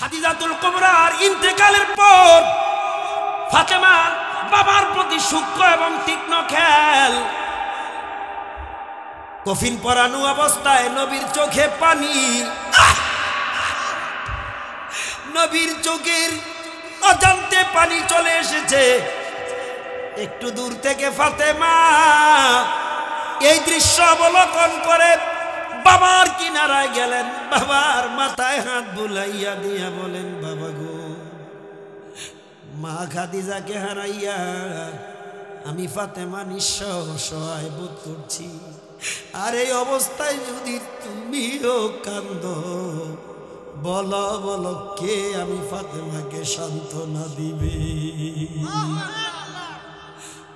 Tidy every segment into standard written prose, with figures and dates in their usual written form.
খাদিজাতুল কুবরার ইন্তেকালের পর ফাতেমা বাবার প্রতি সূক্ষ্ম এবং তীক্ষ্ণ খেয়াল। কফিন পরানো অবস্থায় নবীর চোখে পানি, নবীর চোখের অজান্তে পানি চলে এসেছে। একটু দূর থেকে ফাতেমা এই দৃশ্য অবলোকন করে বাবার কিনারায় গেলেন, বাবার মাথায় হাত বুলাইয়া দিয়া বলেন, বাবা গো, মা খাদিজাকে হারাইয়া আমি ফাতেমা নিঃস্ব অসহায় বোধ করছি। আর এই অবস্থায় যদি তুমিও কান্দো, বলো বলো কে আমি ফাতেমাকে সান্ত্বনা দিবে?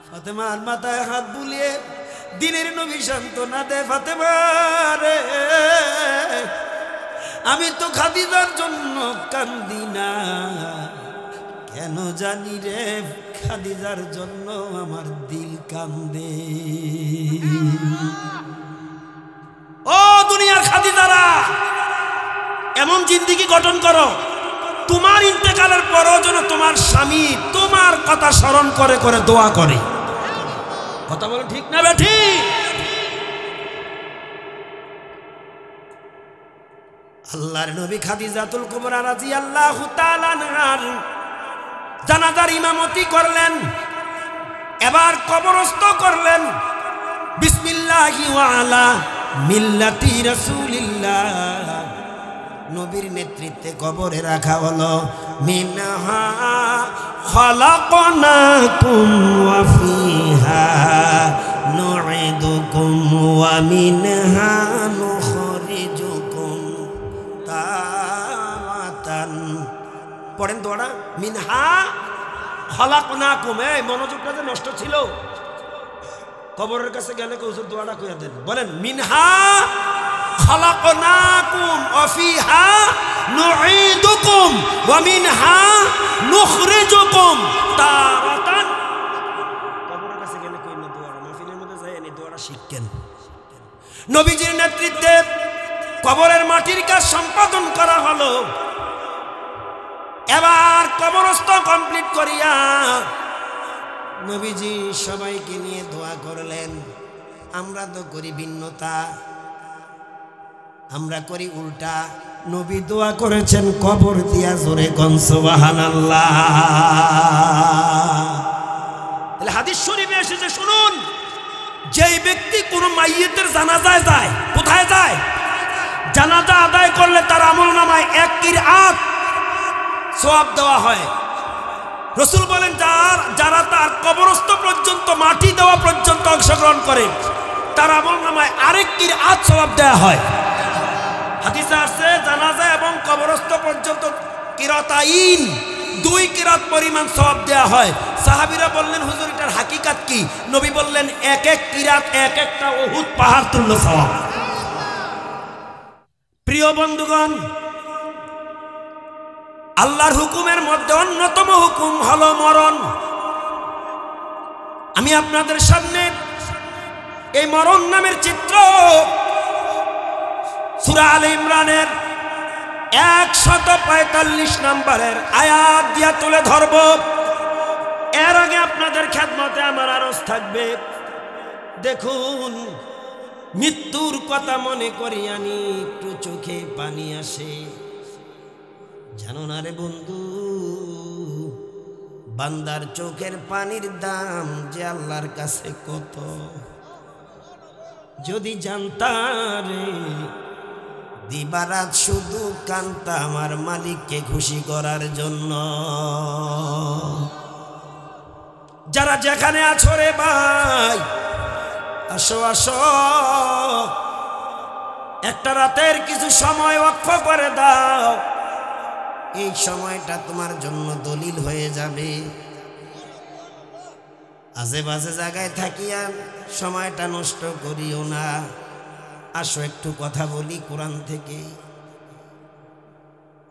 ফাতেমার মাথায় হাত বুলিয়ে দিনের নবী সান্ত্বনা দে, ফাতেমা রে, আমি তো খাদিজার জন্য কান্দি না, কেন জানি রে খাদিজার জন্য আমার দিল কান্দে। ও দুনিয়ার খাদিজারা, এমন জিন্দেগি গঠন করো তোমার ইন্তেকালের পরও যেন তোমার স্বামী তোমার কথা স্মরণ করে করে দোয়া করে। কথা বলো ঠিক না বেঠি? আল্লাহর নবী খাদিজাতুল কুবরা রাদিয়াল্লাহু তাআলা আনহার জানাজার ইমামতি করলেন, এবার কবরস্থ করলেন। বিসমিল্লাহি ওয়া আলা মিল্লাতি রাসূলিল্লাহ, নবীর নেতৃত্বে কবরে রাখা হলো। মিনহা খালাকনাকুম ওয়া ফিহা নুঈদুকুম ওয়া মিনহা নুখরিজুকুম তারাতান। পড়েন দোয়াটা, মিনহা খালাকনাকুম। এই মনোযোগটা যে নষ্ট ছিল, কবরের কাছে গেলে হুজুর দোয়াটা কইয়া দেন। বলেন, মিনহা খালাকনাকুম ওয়া ফিহা নুঈদুকুম ওয়া মিনহা নুখরিজুকুম তারাতান। কবরের কাছে গেলে কই না দোয়াটা, মাহফিলের মধ্যে যায় এই দোয়াটা শিখেন। নবীজির নেতৃত্বে কবরের মাটির কাজ সম্পাদন করা হলো। এবার কবরস্থ কমপ্লিট করিয়া নবীজি সবাইকে নিয়ে দোয়া করলেন। আমরা তো করি ভিন্নতা, আমরা করি উল্টা। নবী দোয়া করেছেন কবর দিয়া, জোরে কোন সুবহানাল্লাহ। তাহলে হাদিস শরীফে এসেছে, শুনুন, যেই ব্যক্তি কোন মাইয়িতের জানাজায় যায়, কোথায় যায়? জানাজা আদায় করলে তার আমলনামায় 1 কিরাত সওয়াব দেওয়া হয়। রাসূল বলেন, যারা তার কবরস্থ পর্যন্ত, মাটি দেওয়া পর্যন্ত অংশগ্রহণ করে, তার আমলনামায় 1 কিরাত সওয়াব দেওয়া হয়। হাদিসে আছে জানাজা এবং কবরস্থ পর্যন্ত কিরাতাইন, 2 কিরাত পরিমাণ সওয়াব দেওয়া হয়। সাহাবীরা বললেন, হুজুর এটার হাকিকাত কি? নবী বললেন, 1 কিরাত এক একটা উহুদ পাহাড় তুল্য সওয়াব। প্রিয় বন্ধুগণ, আল্লাহর হুকুমের মধ্যে অন্যতম হুকুম হলো মরণ। আমি আপনাদের সামনে এই মরণ নামের চিত্র সূরা আলে ইমরানের 145 নম্বরের আয়াত দিয়া তুলে ধরব। এর আগে আপনাদের খেদমতে আমার আরজ থাকবে। দেখুন, মৃত্যুর কথা মনে করি আনি একটু চোখে পানি আসে। জানো না রে বন্ধু, বান্দার চোখের পানির দাম যে আল্লাহর কাছে কত। যদি জানতাম রে, দিবারাত শুধু কান্তা আমার মালিককে খুশি করার জন্য। যারা যেখানে আছো রে ভাই, আসো আসো, একটা রাতের কিছু সময় ওয়াকফ করে দাও। এই সময়টা তোমার জন্য দলিল হয়ে যাবে। আশেপাশে জায়গায় থাকিয়া সময়টা নষ্ট করিও না। আসো একটু কথা বলি কোরআন থেকে।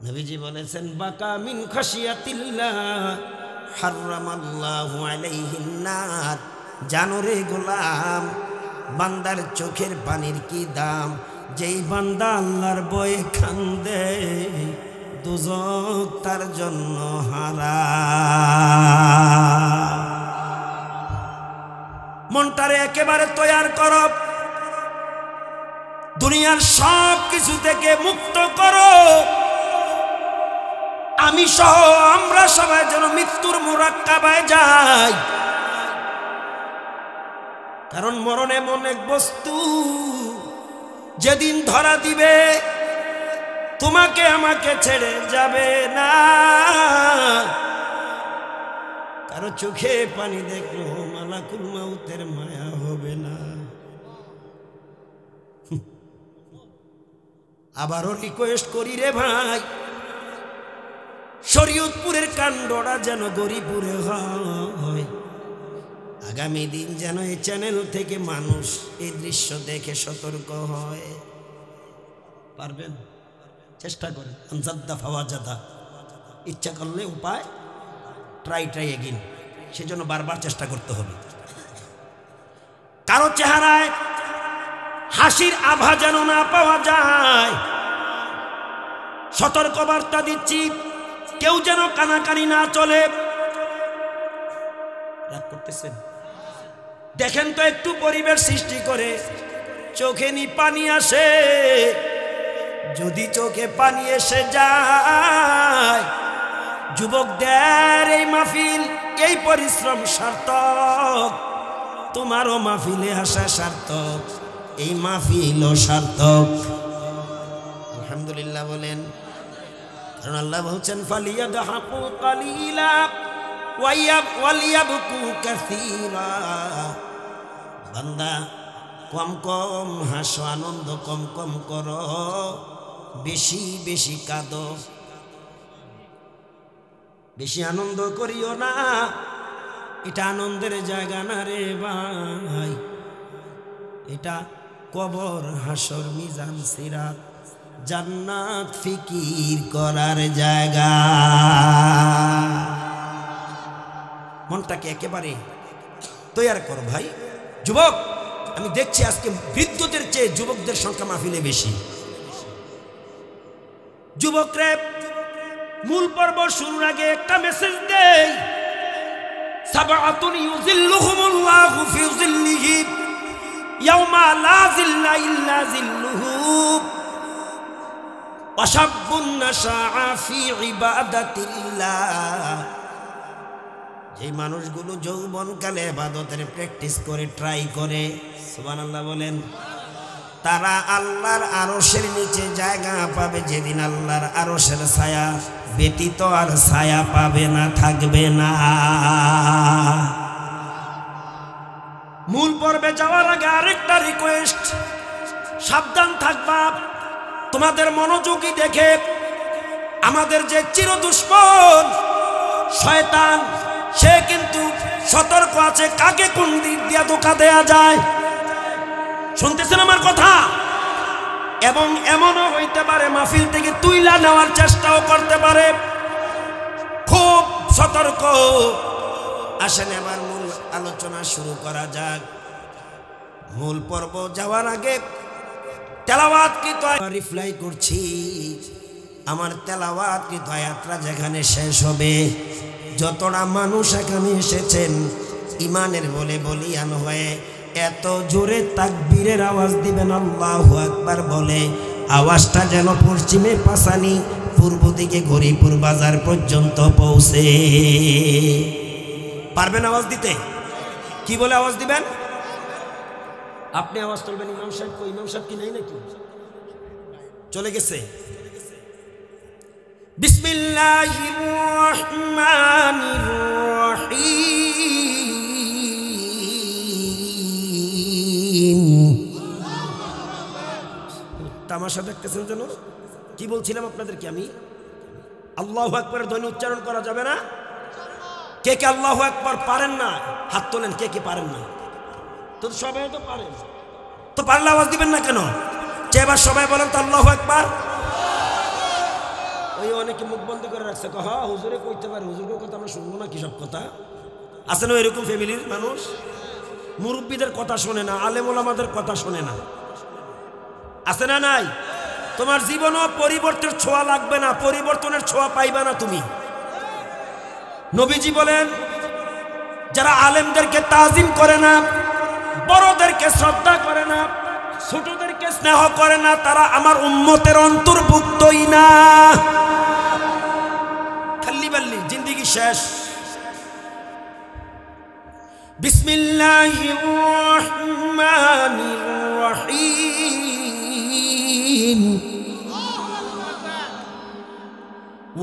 নবীজি বলেছেন, বাকা মিন খাশিয়াতিল্লাহ হারামাল্লাহু আলাইহিন নার। জানো রে গোলাম, বান্দার চোখের পানির কি দাম। যেই বান্দা আল্লাহর ভয়ে কান্দে, দুজক তার জন্য হারাম। মনটারে একেবারে তৈয়ার করো, দুনিয়ার সব কিছু থেকে মুক্ত করো। আমি সহ আমরা সবাই যেন মৃত্যুর মুরাক্কাবায় যাই, কারণ মরণ এমন এক বস্তু যেদিন ধরা দিবে তোমাকে আমাকে ছেড়ে যাবে না। কারো চোখে পানি দেখলো মালাকুল মাউতের মায়া হবে না। আবারও রিকোয়েস্ট করি রে ভাই, শরীয়তপুরের কাণ্ডটা যেন গরিপুরে হয়। আগামী দিন যেন এই চ্যানেল থেকে মানুষ এই দৃশ্য দেখে সতর্ক হয়। পারবেন? চেষ্টা করেন। আনজাদ্দা ফাওয়াজাদা, ইচ্ছা করলে উপায়, ট্রাই এগিন, সেজন্য বারবার চেষ্টা করতে হবে। কারো চেহারায় হাসির আভা যেন না পাওয়া যায়। সতর্ক বার্তা দিচ্ছি, কেউ যেন কানাকানি না চলে। রাগ করতেছেন? দেখেন তো একটু পরিবেশ সৃষ্টি করে চোখে নি পানি আসে। যদি চোখে পানি এসে যায়, যুবকদের এই মাহফিল, এই পরিশ্রম সার্থক। তোমারও মাহফিলে আসা সার্থক, এই মাহফিলও সার্থক। আলহামদুলিল্লাহ বলেন। কারণ আল্লাহ বলছেন ফালিয়াদহাকু কালিলা ওয়ালিয়াবকু কাসীরা। বান্দা কম কম হাসো, আনন্দ কম কম করো, বেশি বেশি কাঁদো। বেশি আনন্দ করিও না, এটা আনন্দের জায়গা না রে ভাই। এটা কবর, হাসর, মিজান, সিরাত, জান্নাত ফিকির করার জায়গা। মনটাকে একেবারে তৈয়ার করো ভাই। যুবক, আমি দেখছি আজকে বৃদ্ধদের চেয়ে যুবকদের সংখ্যা মাহফিলে বেশি। যুবকরে মূল পর্ব শুরুর আগে একটা মেসেজ দেই। সাবআতুন ইউযিল্লুহুমুল্লাহু ফি যিল্লিহি ইয়াওমা লা যিল্লা ইল্লা যিল্লুহু ওয়া শাববুন নাশআ ফি ইবাদাতিল্লাহ। যে মানুষগুলো যৌবনকালে ইবাদতের প্র্যাকটিস করে, ট্রাই করে, সুবহানাল্লাহ বলেন, তারা আল্লাহর আরশের নিচে জায়গা পাবে যেদিন আল্লাহর আরশের ছায়া ব্যতীত আর ছায়া পাবে না, থাকবে না। মূল পর্বে যাওয়ার আগে আরেকটা রিকোয়েস্ট, সাবধান থাকবা। তোমাদের মনোযোগী দেখে আমাদের যে চির দুশ্মন শয়তান, সে কিন্তু সতর্ক আছে কাকে কোন দিক দিয়ে ধোঁকা দেয়া যায়। শুনতেছেন আমার কথা? এবং এমনও হইতে পারে মাহফিল থেকে তুইলা নেওয়ার চেষ্টাও করতে পারে। খুব সতর্ক। আসেন এবার মূল আলোচনা শুরু করা যাক। মূল পর্ব যাওয়ার আগে তেলাওয়াতকৃত রিপ্লাই করছি। আমার তেলাওয়াতকৃত আয়াতটা যেখানে শেষ হবে, যতটা মানুষ এখানে এসেছেন ইমানের বলে বলিয়ান হয়ে, এত জোরে তাকবীরের আওয়াজ দিবেন আল্লাহু আকবার বলে, আওয়াজটা যেন পশ্চিমে পাসানি, পূর্ব দিকে গরিপুর বাজার পর্যন্ত পৌঁছে। পারবেন আওয়াজ দিতে? কি বলে আওয়াজ দিবেন? আপনি আওয়াজ তুলবেন। ইমাম সাহেব কই? ইমাম সাহেব কি নেই নাকি? চলে গেছে। বিসমিল্লাহির রহমানির রহিম। তামাশা দেখতেছেন যেন? কি বলছিলাম আপনাদেরকে আমি? আল্লাহু আকবারের ধ্বনি উচ্চারণ করা যাবে না। কে কে আল্লাহু আকবার পারেন না হাত তোলেন। কে কে পারেন না? তো সবাই তো পারেন, তো পারলে আওয়াজ দিবেন না কেন? এবার সবাই বলেন তো আল্লাহু আকবার। ওই অনেকে মুখ বন্ধ করে রাখছে, হ্যাঁ হুজুরে কইতে পারে, হুজুরের কথা আমরা শুনবো না, কি সব কথা আছে না? এরকম ফ্যামিলির মানুষ মুরব্বীদের কথা শোনে না, আলেম ওলামাদের কথা শোনে না, আছে না নাই? তো তোমার জীবনও পরিবর্তনের ছোঁয়া লাগবে না, পরিবর্তনের ছোঁয়া পাইবে না তুমি। নবীজি বলেন, যারা আলেমদেরকে তাজিম করে না, বড়দেরকে শ্রদ্ধা করে না, ছোটদেরকে স্নেহ করে না, তারা আমার উম্মতের অন্তর্ভুক্তই না। খাল্লি বাল্লি জিন্দেগি শেষ। বিসমিল্লাহির রহমানির রহিম।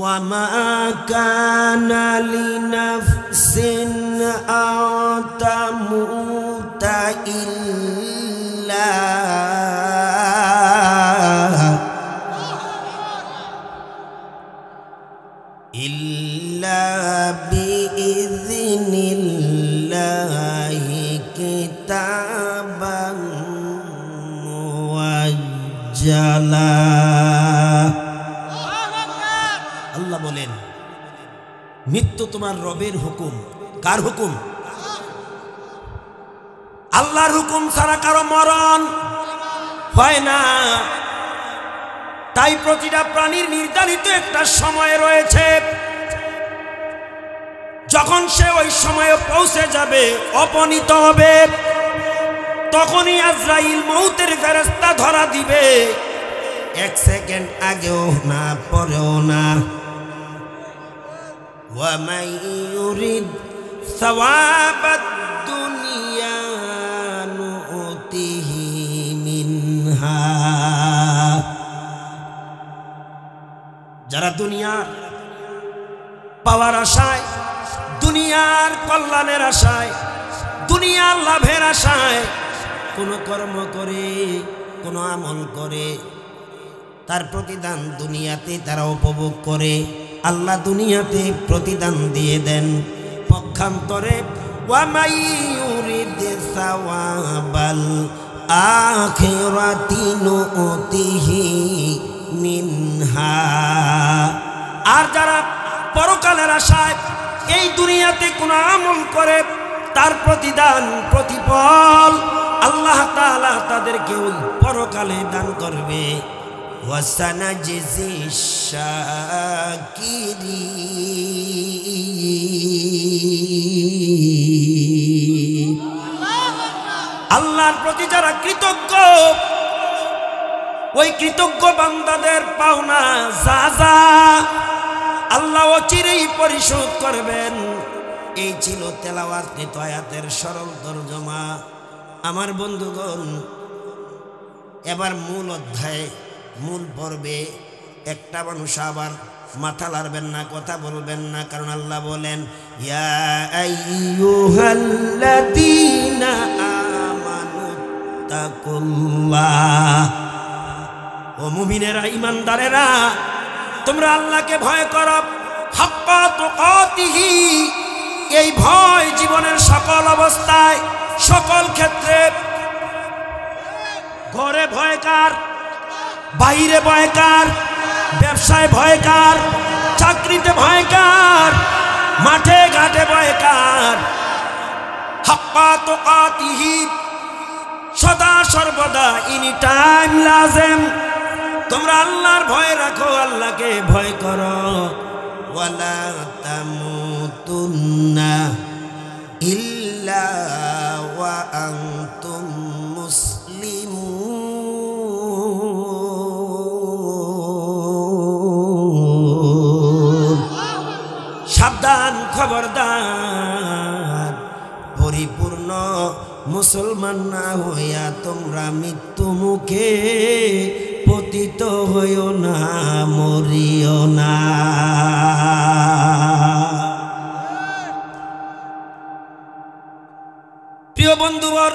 وما كان لنفس أن تموت إلا بإذن الله كتابا مؤجلا। আল্লাহ বলেন, মৃত্যু তোমার রবের হুকুম। কার হুকুম? আল্লাহর হুকুম ছাড়া কারো মরণ হয় না। তাই প্রতিটা প্রাণীর নির্ধারিত একটা সময় রয়েছে, যখন সে ওই সময়ে পৌঁছে যাবে, অপনীত হবে, তখনই আজরাইল মউতের ফেরেশতা ধরা দিবে। এক সেকেন্ড আগেও না, পরেও না। وَمَن يُرِدْ ثَوَابَ الدُّنْيَا نُؤْتِهِ مِنْهَا। যারা দুনিয়ার পাওয়ার আশায়, দুনিয়ার কল্যাণের আশায়, দুনিয়ার লাভের আশায় কোনো কর্ম করে, কোনো আমল করে, তার প্রতিদান দুনিয়াতে তারা উপভোগ করে। আল্লাহ দুনিয়াতে প্রতিদান দিয়ে দেন। পক্ষান্তরে ওয়ামাই ইউরিদ সাওয়াবাল আখিরাতি নুতিহি মিনহা। আর যারা পরকালের আশায় এই দুনিয়াতে কোনো আমল করে, তার প্রতিদান, প্রতিফল আল্লাহ তাআলা তাদেরকে ওই পরকালে দান করবে। وَسَنَجْزِي الشَّاكِرِينَ। আল্লাহর প্রতি যারা কৃতজ্ঞ, ওই কৃতজ্ঞ বান্দাদের পাওনা যা আল্লাহ অচিরেই পরিশোধ করবেন। এই ছিল তেলাওয়াতকৃত আয়াতের সরল তরজমা। আমার বন্ধুগণ, এবার মূল অধ্যায়, মূল পর্বে একটা মানুষ আবার মাথা লাড়বেন না, কথা বলবেন না, কারণ আল্লাহ বলেন, ইয়া আইয়ুহাল্লাযীনা আমানুত্তাকুল্লাহ। ও মুমিনেরা, ঈমানদারেরা, তোমরা আল্লাহকে ভয় করো, হাক্কা তুকাতিহি। এই ভয় জীবনের সকল অবস্থায়, সকল ক্ষেত্রে। ঘরে ভয় কার? বাইরে ভয় কার? ব্যবসায় ভয় কার? চাকরিতে ভয় কার? মাঠে ঘাটে ভয় কার? হাক্কা তুকাতিহি, সদা সর্বদা, এনি টাইম, লাজেম তোমরা আল্লাহর ভয় রাখো, আল্লাহকে ভয় করো। ওয়ালা তামুতুন্না ইল্লা ওয়া আনতুম মুসলিমুন। সাবধান, খবরদার, পরিপূর্ণ মুসলমান না হইয়া তোমরা মৃত্যু মুখে পতিত হইও না, মরিও না। প্রিয় বন্ধুবর,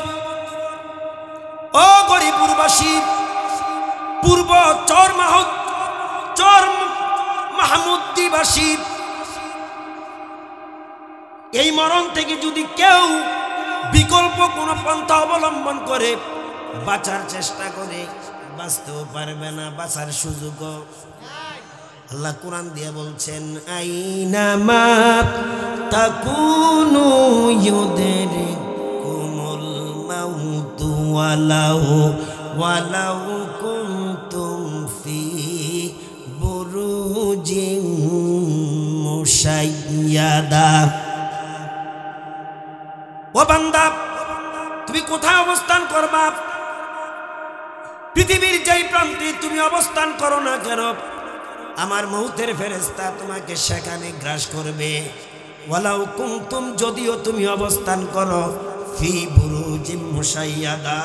ও গরিপুরবাসী, পূর্ব চর মাহমুদ্দিবাসী, এই মরণ থেকে যদি কেউ বিকল্প কোনো পন্থা অবলম্বন করে বাঁচার চেষ্টা করে, বাঁচতেও পারবে না, বাঁচার সুযোগ। আল্লাহ কোরআন দিয়ে বলছেন, আইনামা তাকুনু ইউদরিকুমুল মাউতু ওয়ালাউ কুনতুম ফি মুশাইয়াদা। ও বান্দা, তুমি কোথায় অবস্থান করবা? পৃথিবীর যেই প্রান্তে তুমি অবস্থান করো না কেন, আমার মউতের ফেরেশতা তোমাকে সেখানে গ্রাস করবে। ওয়ালাউ কুনতুম, যদিও তুমি অবস্থান করো ফি বুরুজিম মুশাইয়াদা,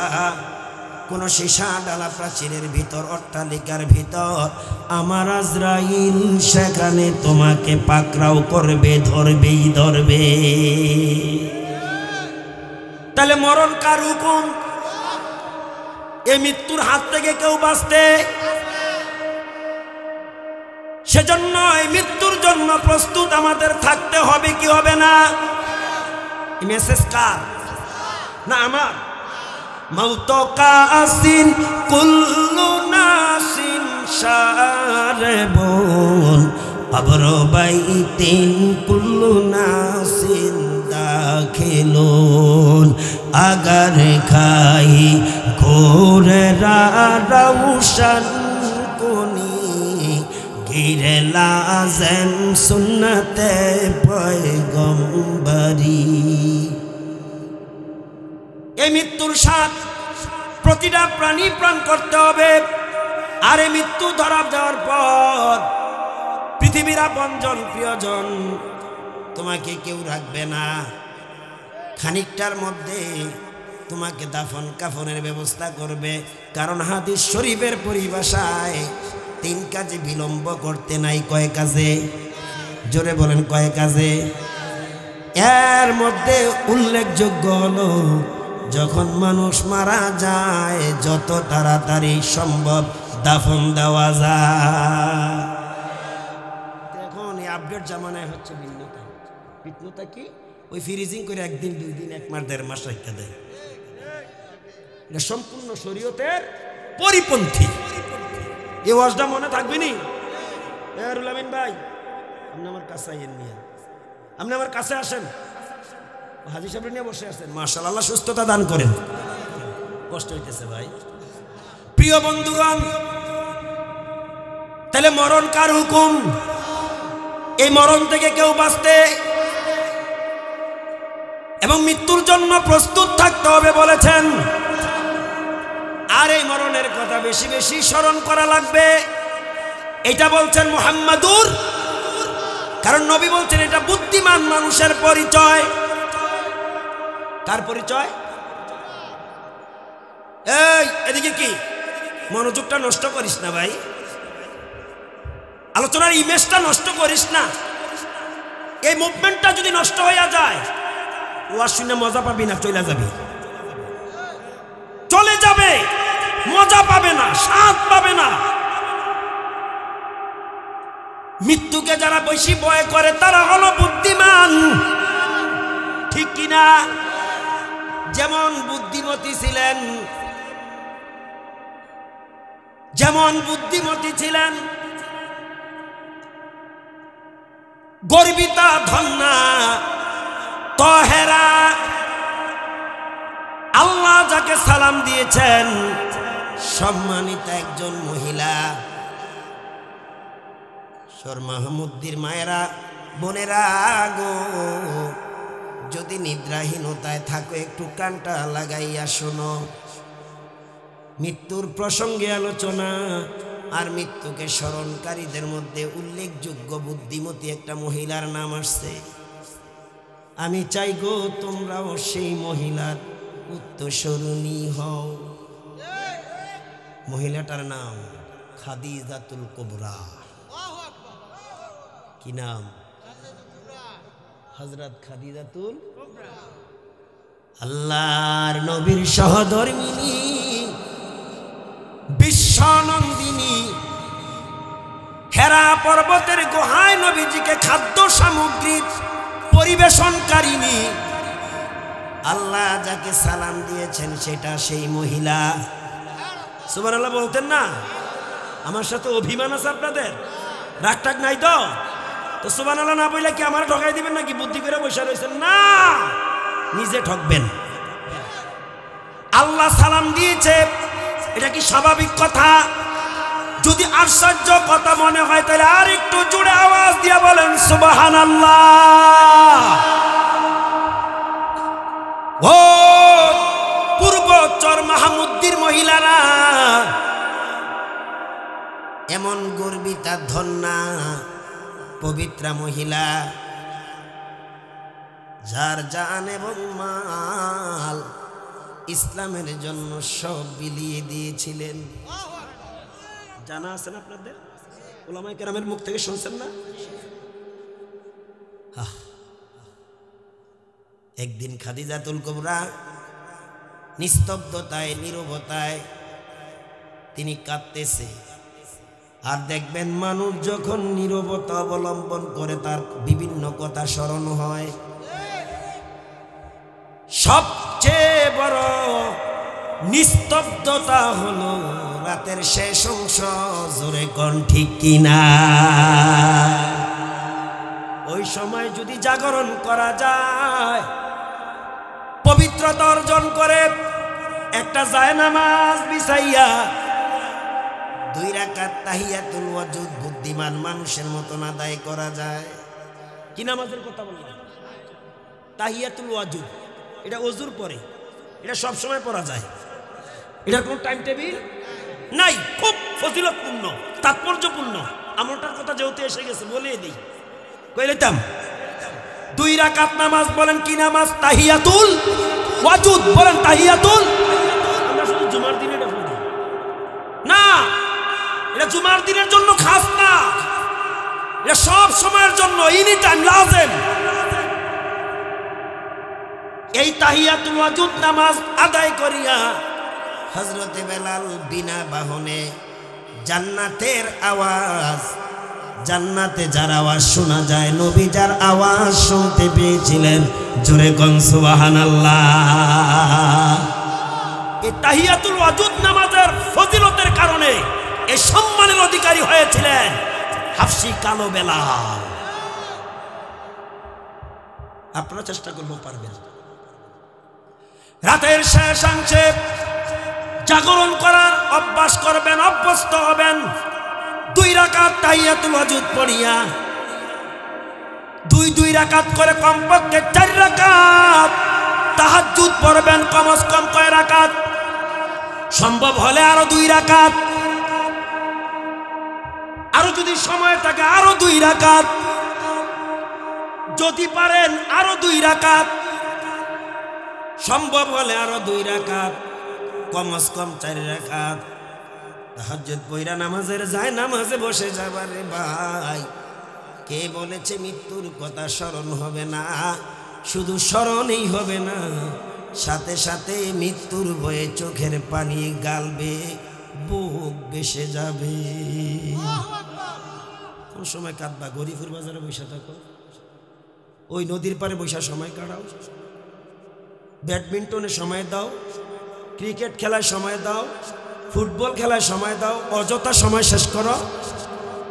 কোন সীসা ডালা প্রাচীরের ভিতর, অট্টালিকার ভিতর, আমার আজরাইল সেখানে তোমাকে পাকড়াও করবে, ধরবেই ধরবে। তাহলে মরণ কার হুকুম? এই মৃত্যুর হাত থেকে কেউ বাঁচতে, সেজন্য এই মৃত্যুর জন্য প্রস্তুত আমাদের থাকতে হবে, কি হবে না? মেসেজ কার? না আমার। মাউতকা আসিন কুল্লু নাসিন শারবুন, কবর বাইতিন কুল্লু নাসিন দাখিলুন, আগার খাই ঘোরে রাউশন কুনি, গিরে লাজেম সুন্নতে পয়গম্বরি। এই মৃত্যুর স্বাদ প্রতিটা প্রাণী প্রাণ করতে হবে। আর এই মৃত্যু ধরা দেওয়ার পর পৃথিবীর আপনজন প্রিয়জন তোমাকে কেউ রাখবে না। খানিকটার মধ্যে তোমাকে দাফন কাফনের ব্যবস্থা করবে। কারণ হাদিস শরীফের পরিভাষায় 3 কাজে বিলম্ব করতে নাই। কয় কাজে? জোরে বলেন, কয় কাজে? এর মধ্যে উল্লেখযোগ্য হলো যখন মানুষ মারা যায় যত তাড়াতাড়ি সম্ভব দাফন দেওয়া যায়। এখন এই আপডেট জামানায় হচ্ছে ভিন্নতা। ভিন্নতা কি? ওই ফ্রিজিং করে 1 দিন 2 দিন 1 মাস 1.5 মাস রেখে দেয়। এটা সম্পূর্ণ শরীয়তের পরিপন্থী। এই ওয়াজটা মনে থাকবে নি? রুল আমিন ভাই, আপনি আমার কাছে আইয়েন নিয়ে, আপনি আমার কাছে আসেন। হাজী সাহেব নিয়ে বসে আছেন, মাশাআল্লাহ, আল্লাহ সুস্থতা দান করেন। কষ্ট হইতেছে ভাই। প্রিয় বন্ধুগণ, তাহলে মরণ কার হুকুম? এই মরণ থেকে কেউ বাঁচতে এবং মৃত্যুর জন্য প্রস্তুত থাকতে হবে বলেছেন। আর এই মরণের কথা বেশি বেশি স্মরণ করা লাগবে। এটা বলছেন মুহাম্মাদুর, কারণ নবী বলছেন এটা বুদ্ধিমান মানুষের পরিচয়। কার পরিচয়? এই এদিকে কি মনোযোগটা নষ্ট করিস না ভাই, আলোচনার ইমেজটা নষ্ট করিস না। এই মুভমেন্টটা যদি নষ্ট হয়ে যায়, ওয়াজ শুনে মজা পাবি না, চলে যাবি, চলে যাবে, মজা পাবে না, স্বাদ পাবে না। মৃত্যুকে যারা বেশি ভয় করে তারা হলো বুদ্ধিমান, ঠিক কিনা? যেমন বুদ্ধিমতী ছিলেন গর্বিতা ধন্যা তহেরা, আল্লাহ যাকে সালাম দিয়েছেন সম্মানিত একজন মহিলা। সর মাহমুদ্দির মায়েরা, বোনেরা গো, যদি নিদ্রাহীনতায় থাকো একটু কানটা লাগাইয়া শোনো। মৃত্যুর প্রসঙ্গে আলোচনা আর মৃত্যুকে স্মরণকারীদের মধ্যে উল্লেখযোগ্য বুদ্ধিমতী একটা মহিলার নাম আসছে। আমি চাই গো তোমরাও সেই মহিলার উত্তরসূরি হও। মহিলাটার নাম খাদিজাতুল কুবরা। কি নাম? হযরত খাদিজাতুল কুবরা। আল্লাহর নবীর সহধর্মিনী, বিশ্বনন্দিনী, হেরা পর্বতের গুহায় নবীজিকে খাদ্য সামগ্রী পরিবেশনকারিনী। আল্লাহ যাকে সালাম দিয়েছেন সেটা সেই মহিলা। সুবহানাল্লাহ বলতেন না? আমার সাথে অভিমান আছে আপনাদের? রাগ টাগ নাই তো? তো সুবহানাল্লাহ না বললে কি আমার ঠকাই দিবেন নাকি? বুদ্ধি করে বসে রয়েছেন না, নিজে ঠকবেন। আল্লাহ সালাম দিয়েছে, এটা কি স্বাভাবিক কথা? যদি আশ্চর্য কথা মনে হয় তাহলে আর একটু জোরে আওয়াজ দিয়ে বলেন সুবহানাল্লাহ। ও পূর্ব চর মাহমুদ্দির মহিলারা এমন গর্বিতা ধন্যা পবিত্রা মহিলা, যার জান এবং মাল ইসলামের জন্য সব বিলিয়ে দিয়েছিলেন। জানা আছেন আপনাদের? ওলামায়ে কেরামের মুখ থেকে শুনছেন না? একদিন খাদিজাতুল কুবরা নিস্তব্ধতায়, নীরবতায় তিনি কাঁদতেছে। আর দেখবেন মানুষ যখন নীরবতা অবলম্বন করে তার বিভিন্ন কথা স্মরণ হয়। সবচেয়ে বড় নিস্তব্ধতা হলো রাতের শেষ অংশ। জোরে কোন ঠিক কিনা? ওই সময় যদি জাগরণ করা যায়, পবিত্রতা অর্জন করে একটা জায়নামাজ বিছাইয়া 2 রাকাত তাহিয়াতুল ওয়াজুদ বুদ্ধিমান মানুষের মতন আদায় করা যায়। কি নামাজের কথা বললাম? তাহিয়াতুল ওয়াজুদ। এটা ওযুর পরে, এটা সব সময় পড়া যায়। এটার কোনো টাইম টেবিল নাই। খুব ফজিলতপূর্ণ, তাৎপর্যপূর্ণ। আমলটার কথা যেহেতু এসে গেছে বলে দিই, কইলাম 2 রাকাত নামাজ। বলেন কি নামাজ? তাহিয়াতুল ওয়াজুদ। বলেন তাহিয়াতুল। আমরা শুধু জুমার দিনে এটা পড়ি না, এটা জুমার দিনের জন্য খাস না, এটা সব সময়ের জন্য, এনি টাইম লাজেম। এই তাহিয়াতুল ওয়াজুদ নামাজ আদায় করিয়া হযরতে বেলাল বিনা বাহনে জান্নাতের আওয়াজ, জান্নাতে যার আওয়াজ শোনা যায়, নবী যার আওয়াজ শুনতে পেয়েছিলেন। জোরে কোন সুবহানাল্লাহ। এই তাহিয়াতুল ওয়াজুদ নামাজের ফজিলতের কারণে এই সম্মানের অধিকারী হয়েছিলেন হাফসি কালো বেলাল। আপনারা চেষ্টা করলেও পারবেন। রাতের শেষাংশে জাগরণ করার অভ্যাস করবেন, অভ্যস্ত হবেন। 2 রাকাত তাহিয়াতুল ওয়াজুদ পড়িয়া 2 রাকাত করে কমপক্ষে 4 রাকাত তাহাজ্জুদ পড়বেন। কমস কম কয় রাকাত? সম্ভব হলে আরো 2 রাকাত, আরো যদি সময় থাকে আরো 2 রাকাত, যদি পারেন আরো 2 রাকাত, সম্ভব হলে আরো 2 রাকাত, কমস কম 4 রাকাত তাহাজ্জুদ পড়া নামাজের যায় নামাজে বসে যাবারে ভাই। কে বলেছে মৃত্যুর কথা স্মরণ হবে না? শুধু স্মরণই হবে না, সাথে সাথে মৃত্যুর ভয়ে চোখের পানি গালবে, বুক বেসে যাবে। কোন সময় কাঁদবা? গরিপুর বাজারে বসে থাকো, ওই নদীর পারে বসে সময় কাটাও, ব্যাডমিন্টনে সময় দাও, ক্রিকেট খেলায় সময় দাও, ফুটবল খেলায় সময় দাও, অযথা সময় শেষ করো।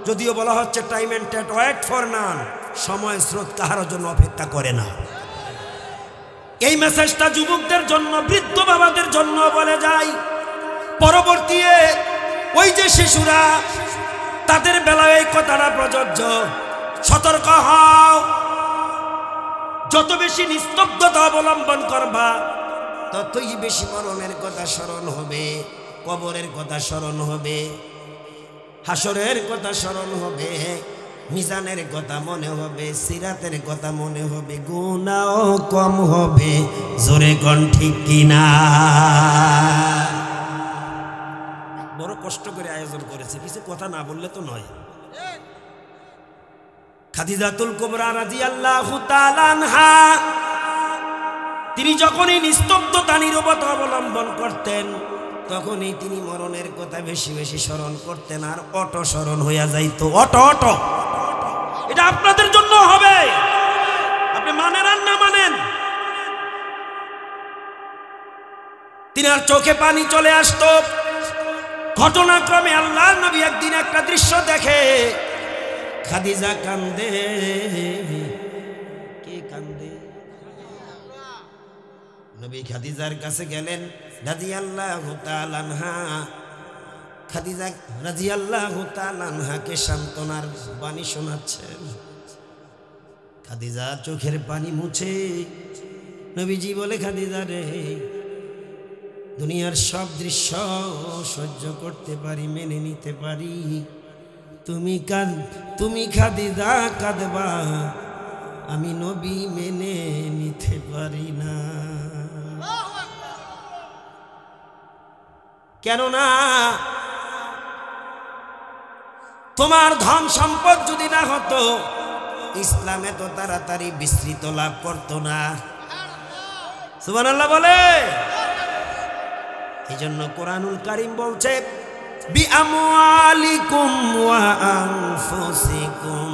যদিও বলা হচ্ছে time and tide wait for none, সময় স্রোত কাহার জন্য অপেক্ষা করে না। এই মেসেজটা যুবকদের জন্য, বৃদ্ধ বাবাদের জন্য বলে যাই। পরবর্তী ওই যে শিশুরা, তাদের বেলায় এই কথাটা প্রযোজ্য। সতর্ক হও, যত বেশি নিস্তব্ধতা অবলম্বন করবা ততই বেশি মরণের কথা স্মরণ হবে, কবরের কথা স্মরণ হবে, হাসরের কথা স্মরণ হবে, মিজানের কথা মনে হবে, সিরাতের কথা মনে হবে, গুনাহও কম হবে। জোরে কোন ঠিক কিনা? বড় কষ্ট করে আয়োজন করেছে, কিছু কথা না বললে তো নয়। খাদিজাতুল কুবরা রাদিয়াল্লাহু তাআলা আনহা, তিনি যখনই নিস্তব্ধতা নীরবতা অবলম্বন করতেন, তখনই তিনি মরণের কথা বেশি বেশি স্মরণ করতেন, আর অটো স্মরণ হইয়া যাইতো। অটো অটো, এটা আপনাদের জন্য হবে, আপনি মানেন আর না মানেন। তিনার চোখে পানি চলে আসতো। ঘটনাক্রমে আল্লাহর নবী একদিন একটা দৃশ্য দেখে, খাদিজা কান্দে। কে কান্দে? নবী খাদিজার কাছে গেলেন রাদিয়াল্লাহু তাআলা আনহা। খাদিজা রাদিয়াল্লাহু তাআলা আনহাকে সান্ত্বনার বাণী শোনাচ্ছেন। খাদিজা চোখের পানি মুছে নবীজি বলে, খাদিজা রে, দুনিয়ার সব দৃশ্য সহ্য করতে পারি, মেনে নিতে পারি, তুমি খাদিজা কাঁদবা, আমি নবী মেনে নিতে পারি না। কেননা তোমার ধন সম্পদ যদি না হতো, ইসলাম এত তাড়াতাড়ি বিস্তৃত লাভ করতো না। সুবহানাল্লাহ বলে। এই জন্য কোরআনুল কারীম বলছে, বিআমওয়ালিকুম ওয়া আনফুসিকুম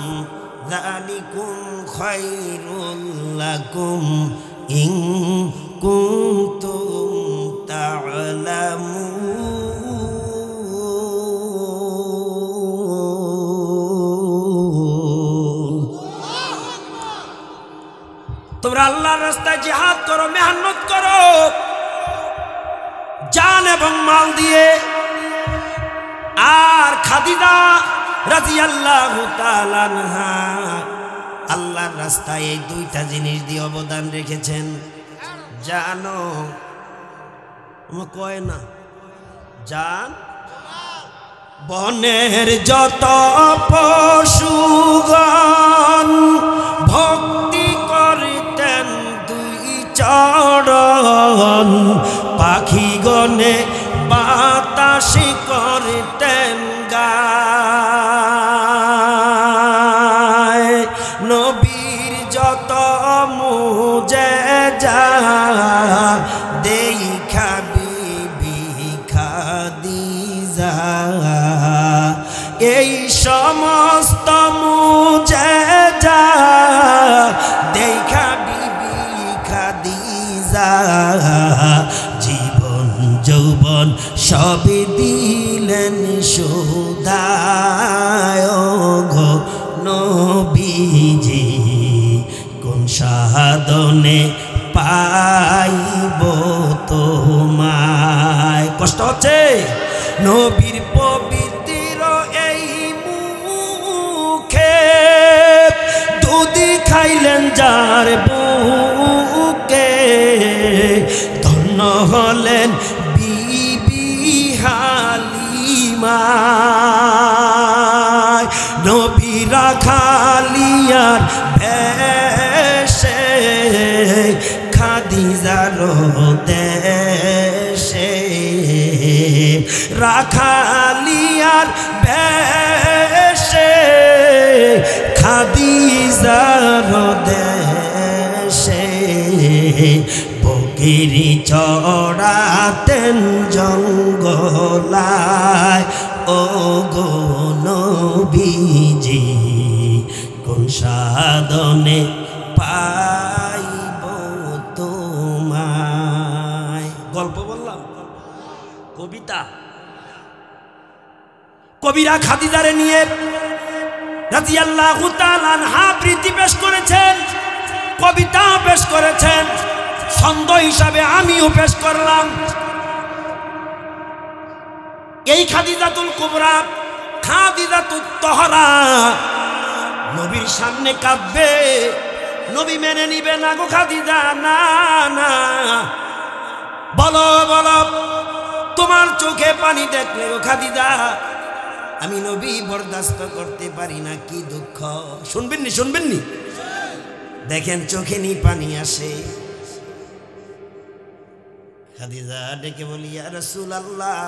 যালিকুম খায়রুল লাকুম ইন কুনতুম তা'লামুন। তোমরা আল্লাহর রাস্তায় জিহাদ করো, মেহনত করো, জান এবং মাল দিয়ে। আর খাদিজা রাদিয়াল্লাহু তাআলা আনহা আল্লাহর রাস্তায় এই দুইটা জিনিস দিয়ে অবদান রেখেছেন। জানো কয় না, জান, বনের যত পশুগণ ভক্তি করতেন দুই চরণ, পাখিগণে বাতাসে করতেন গায়। নবীর যত মুজেজা দেখা বিবি খাদিজা, এই সমস্ত মুজেজা দেখা বিবি খাদিজা, জীবন যৌবন সবই দিলেন সুদায় গো নবীজি, কোন সাধনে পাইব তোমায়। কষ্ট হচ্ছে? নবীর পবিত্র এই মুখে দুধি খাইলেন যার বুকে, ধন্য হলেন বিবি হালিমা। নবী রাখালিয়ার ভেষে খাদিজার দেশে, রাখালিয়ার ভেষে খাদিজার দেশে, বগিরি চড়াতেন জঙ্গলায় ও গো নবীজি, কোন সাধনে পাইব তোমায়। গল্প বললাম, কবিতা। কবিরা খাদিজারে নিয়ে রাদিয়াল্লাহু তাআলা আনহা প্রীতি পেশ করেছেন, কবিতা পেশ করেছেন, ছন্দ হিসাবে আমিও পেশ করলাম। এই খাদিজাতুল কুবরা, খাদিজাতুত তহরা নবীর সামনে কাঁদবে, নবী মেনে নিবে না গো খাদিজা, না না, বলো বলো, তোমার চোখে পানি দেখলে গো খাদিজা আমি নবী বরদাস্ত করতে পারি না, কি দুঃখ। শুনবেননি শুনবেননি, দেখেন চোখে নি পানি আসে। খাদিজা ডেকে বলি, ইয়া রাসূলুল্লাহ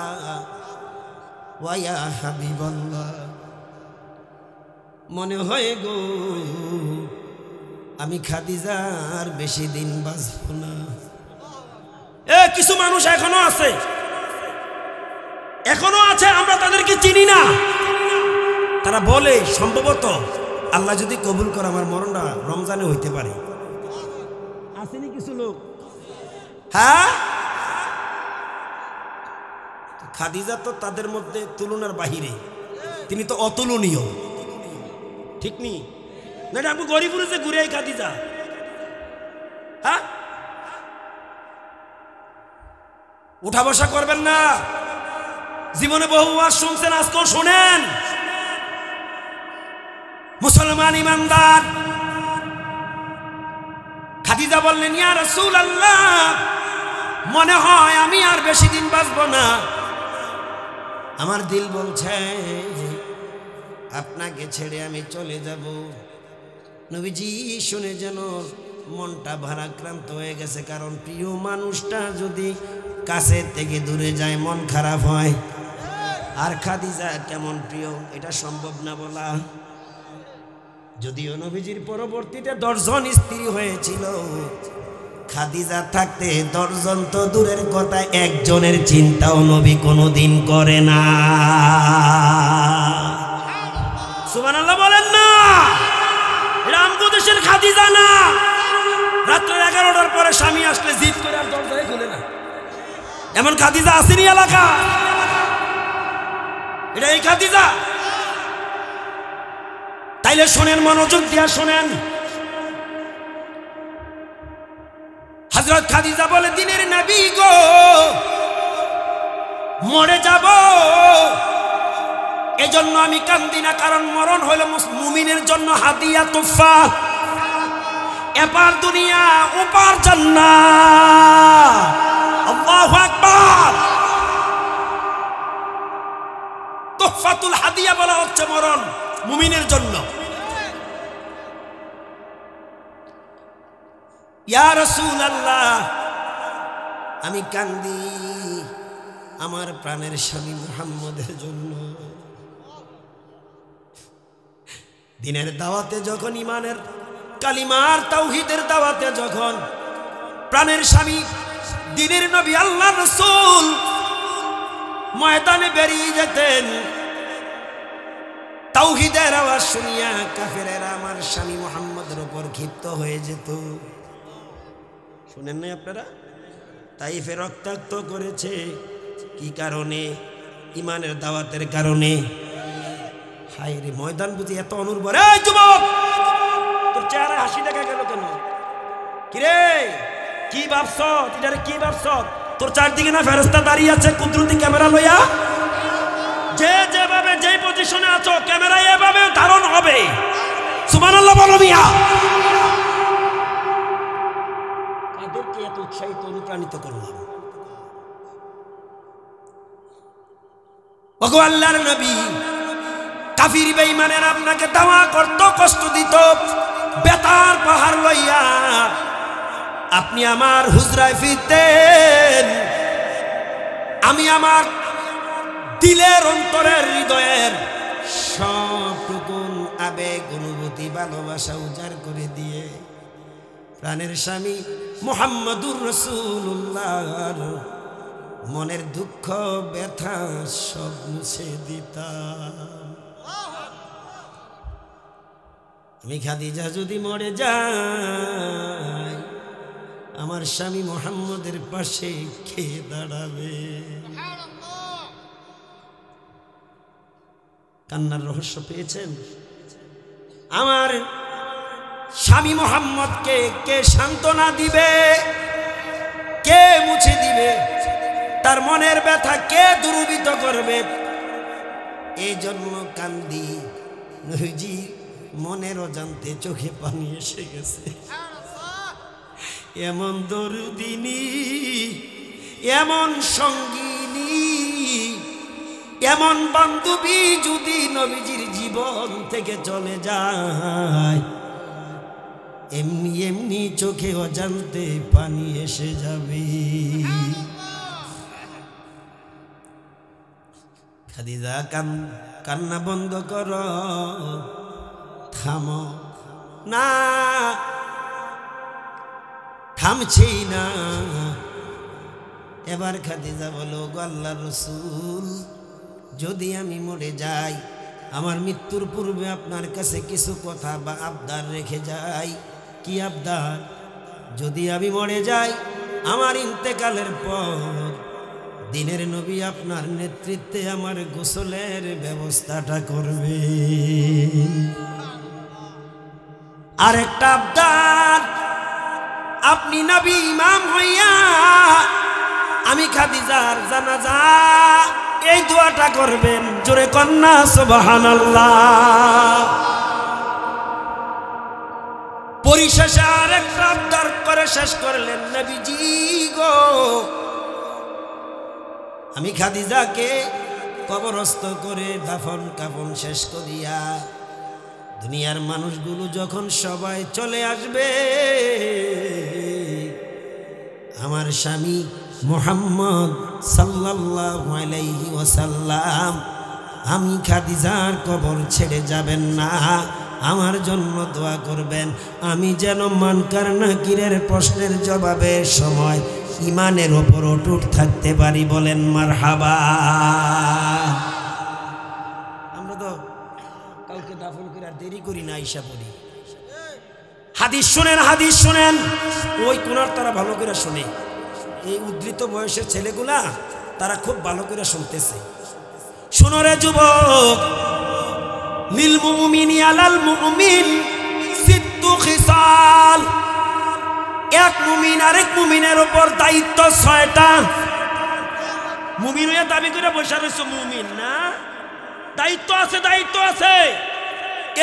ওয়া ইয়া হাবিবাল্লাহ, মনে হয় গো আমি খাদিজার বেশি দিন বাঁচব না। কিছু মানুষ এখনো আছে, এখনো আছে, আমরা তাদেরকে চিনি না। তারা বলে সম্ভবত আল্লাহ যদি কবুল করে আমার মরণটা রমজানে হইতে পারে। আসেনি কিছু লোক? হ্যাঁ, খাদিজা তো তাদের মধ্যে তুলনার বাহিরে, তিনি তো অতুলনীয়, ঠিক নি? না আপনি গরিবপুরে যে ঘুরে খাদিজা, হ্যাঁ, উঠা বসা করবেন না। জীবনে বহু ওয়াজ শুনছেন, আজকেও শোনেন। মুসলমান ইমানদার খাদিজা বললেন, ইয়া রাসূলুল্লাহ, মনে হয় আমি আর বেশি দিন বাঁচব না। আমার দিল বলছে আপনাকে ছেড়ে আমি চলে যাব। নবীজি শুনে যেন মনটা ভারাক্রান্ত হয়ে গেছে, কারণ প্রিয় মানুষটা যদি কাছে থেকে দূরে যায় মন খারাপ হয়। আর খাদিজা কেমন প্রিয় এটা সম্ভব না বলা। যদিও নবীজির পরবর্তীতে 10 জন স্ত্রী হয়েছিল, খাদিজা থাকতে 10 জন তো দূরের কথা, একজনের চিন্তাও নবী কোনোদিন করে না। সুবহানাল্লাহ বলেন না। রামপুদেশের খাদিজা না, রাত্রে 11টার পরে স্বামী আসলে জিদ করে আর দরজায় খুলে না, এমন খাদিজা আসেনি এলাকা। এটা এই খাদিজা। তাইলে শোনেন, মনোযোগ দিয়া শোনেন। হযরত খাদিজা বলে, দিনের নবী গো, মরে যাব এজন্য আমি কান্দি না, কারণ মরণ হইল মুমিনের জন্য হাদিয়া, তোফা। এপার দুনিয়া ওপার জান্নাত। আল্লাহু আকবার। তোফাতুল হাদিয়া বলা হচ্ছে মরণ মুমিনের জন্য। ইয়া রাসূলুল্লাহ, আমি কান্দি আমার প্রাণের স্বামী মুহাম্মদের জন্য। দিনের দাওয়াতে যখন, ইমানের কালিমার তাওহীদের দাওয়াতে যখন প্রাণের স্বামী দিনের নবী আল্লাহর রাসূল ময়দানে বেরিয়ে যেতেন, তাওহীদের আওয়াজ শুনিয়া কাফেরেরা আমার স্বামী মুহাম্মদের উপর ক্ষিপ্ত হয়ে যেত। শুনেন নাই আপনারা? তাইফে রক্তাক্ত করেছে কি কারণে? ইমানের দাওয়াতের কারণে। হায় রে, ময়দান বুঝি এত অনুর্বর। এই যুবক, তোর চেহারা হাসি দেখা গেল কেন? কিরে, কি ভাবছ? এটারে কি ভাবছ? তোর চারদিকে না ফেরেশতা দাঁড়িয়ে আছে কুদরতি ক্যামেরা লইয়া? যে যেভাবে যেই পজিশনে আছো, ক্যামেরা এভাবে ধারণ হবে। সুবহানাল্লাহ বলো মিয়া। কাদেরকে এত উৎসাহিত অনুপ্রাণিত করলাম? ওগো আল্লাহর নবী, কাফির বেঈমানের আপনাকে দাওয়া করত, কষ্ট দিত, বেতার পাহাড় লইয়া আপনি আমার হুজরায় ফিরতেন। আমি আমার দিলের, অন্তরের, হৃদয়ের সবটুকুন আবেগ, অনুভূতি, ভালোবাসা উজাড় করে দিয়ে প্রাণের স্বামী মুহাম্মদুর রাসূলুল্লাহর মনের দুঃখ ব্যথা সব মুছে দিতাম। আমি খাদিজা যদি মরে যাই, আমার স্বামী মুহাম্মদের পাশে কে দাঁড়াবে? কান্নার রহস্য পেয়েছেন? আমার স্বামী মুহাম্মদকে কে সান্ত্বনা দিবে? কে মুছে দিবে? তার মনের ব্যথা কে দূরীভূত করবে? এই জন্য কান্দি। নবীজি মনের অজান্তে চোখে পানি এসে গেছে। এমন দরদিনী, এমন সঙ্গিনী, এমন বান্ধবী যদি নবীজির জীবন থেকে চলে যায়, এমনি এমনি চোখে অজান্তে পানি এসে যাবে। খাদিজা, কান্না বন্ধ করো, থামো না, থামছেই না। এবার খাদিজা বলো, গো আল্লাহর রাসূল, যদি আমি মরে যাই, আমার মৃত্যুর পূর্বে আপনার কাছে কিছু কথা বা আবদার রেখে যাই। কি আবদার? যদি আমি মরে যাই, আমার ইন্তেকালের পর দিনের নবী আপনার নেতৃত্বে আমার গোসলের ব্যবস্থাটা করবে। আরেকটা আবদার, আপনি নবী ইমাম হইয়া আমি খাদিজার জানাজা এই দোয়াটা করবেন। জোরে কন্যা সুবহানাল্লাহ। পরিশেষে আর আরেকটা আবদার করে শেষ করলেন, নবীজি গো, আমি খাদিজাকে কবরস্থ করে দাফন কাফন শেষ করিয়া দুনিয়ার মানুষগুলো যখন সবাই চলে আসবে, আমার স্বামী মুহাম্মদ সাল্লাল্লাহু আলাইহি ওয়াসাল্লাম আমি খাদিজার কবর ছেড়ে যাবেন না, আমার জন্য দোয়া করবেন, আমি যেন মুনকার নাকিরের প্রশ্নের জবাবের সময় ইমানের ওপর অটুট থাকতে পারি। বলেন মারহাবা। আমরা তো কাউকে দাফন করে আর দেরি করি না, আইসা পড়ি। হাদিস শুনেন, হাদিস শুনেন, ওই কোনার তারা ভালো করে শুনে। এই উদ্ধৃত বয়সের ছেলেগুলা তারা খুব ভালো করে শুনতেছে। শুনো রে যুবক, লিল মুমিনি আলাল মুমিন সিত্তু খিসাল, এক মুমিন আরেক মুমিনের উপর দায়িত্ব 6টা। মুমিন হয়ে দাবি করে বসে রয়েছে মুমিন না, দায়িত্ব আছে, দায়িত্ব আছে।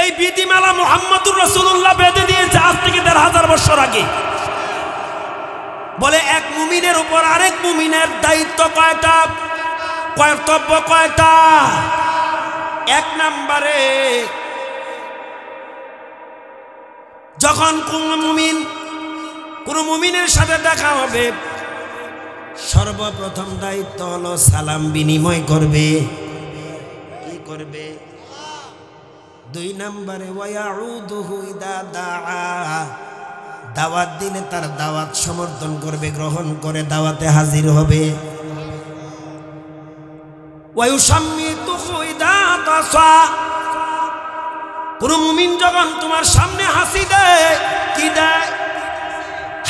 এই বিধিমালা মুহাম্মদুর রাসূলুল্লাহ বেঁধে দিয়েছে আজ থেকে ১৫০০ বছর আগে। বলে এক মুমিনের উপর আরেক মুমিনের দায়িত্ব কয়টা, কর্তব্য কয়টা? 1 নম্বরে, যখন কোন মুমিনের সাথে দেখা হবে, সর্বপ্রথম দায়িত্ব হলো সালাম বিনিময় করবে। কি করবে? 2 নম্বরে, ওয়ায়াউদুহু ইদা দাআ, দাওয়াত দিলে তার দাওয়াত সমর্থন করবে, গ্রহণ করে দাওয়াতে হাজির হবে। ওয়ায়ুসাম্মিতুহু ইদা তাসা, কোন মুমিন যখন তোমার সামনে হাসি দেয়, কি দেয়?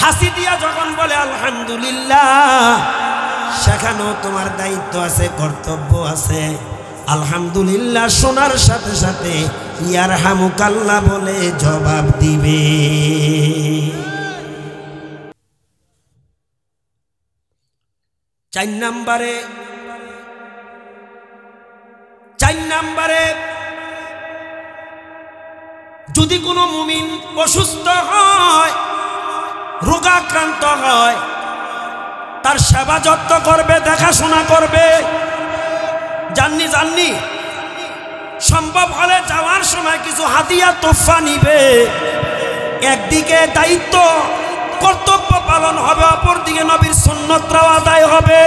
হাসি দিয়া যখন বলে আলহামদুলিল্লাহ, সেখানেও তোমার দায়িত্ব আছে, কর্তব্য আছে। আলহামদুলিল্লাহ শোনার সাথে সাথে ইয়ারহামুকাল্লাহ বলে জবাব দিবে। চার নম্বরে, যদি কোনো মুমিন অসুস্থ হয়, রোগাক্রান্ত হয়, তার সেবা যত্ন করবে, দেখাশোনা করবে। জাননি সম্ভব হলে যাওয়ার সময় কিছু হাদিয়া তোফা নিবে। একদিকে দায়িত্ব কর্তব্য পালন হবে, অপরদিকে নবীর সুন্নতরাও আদায় হবে।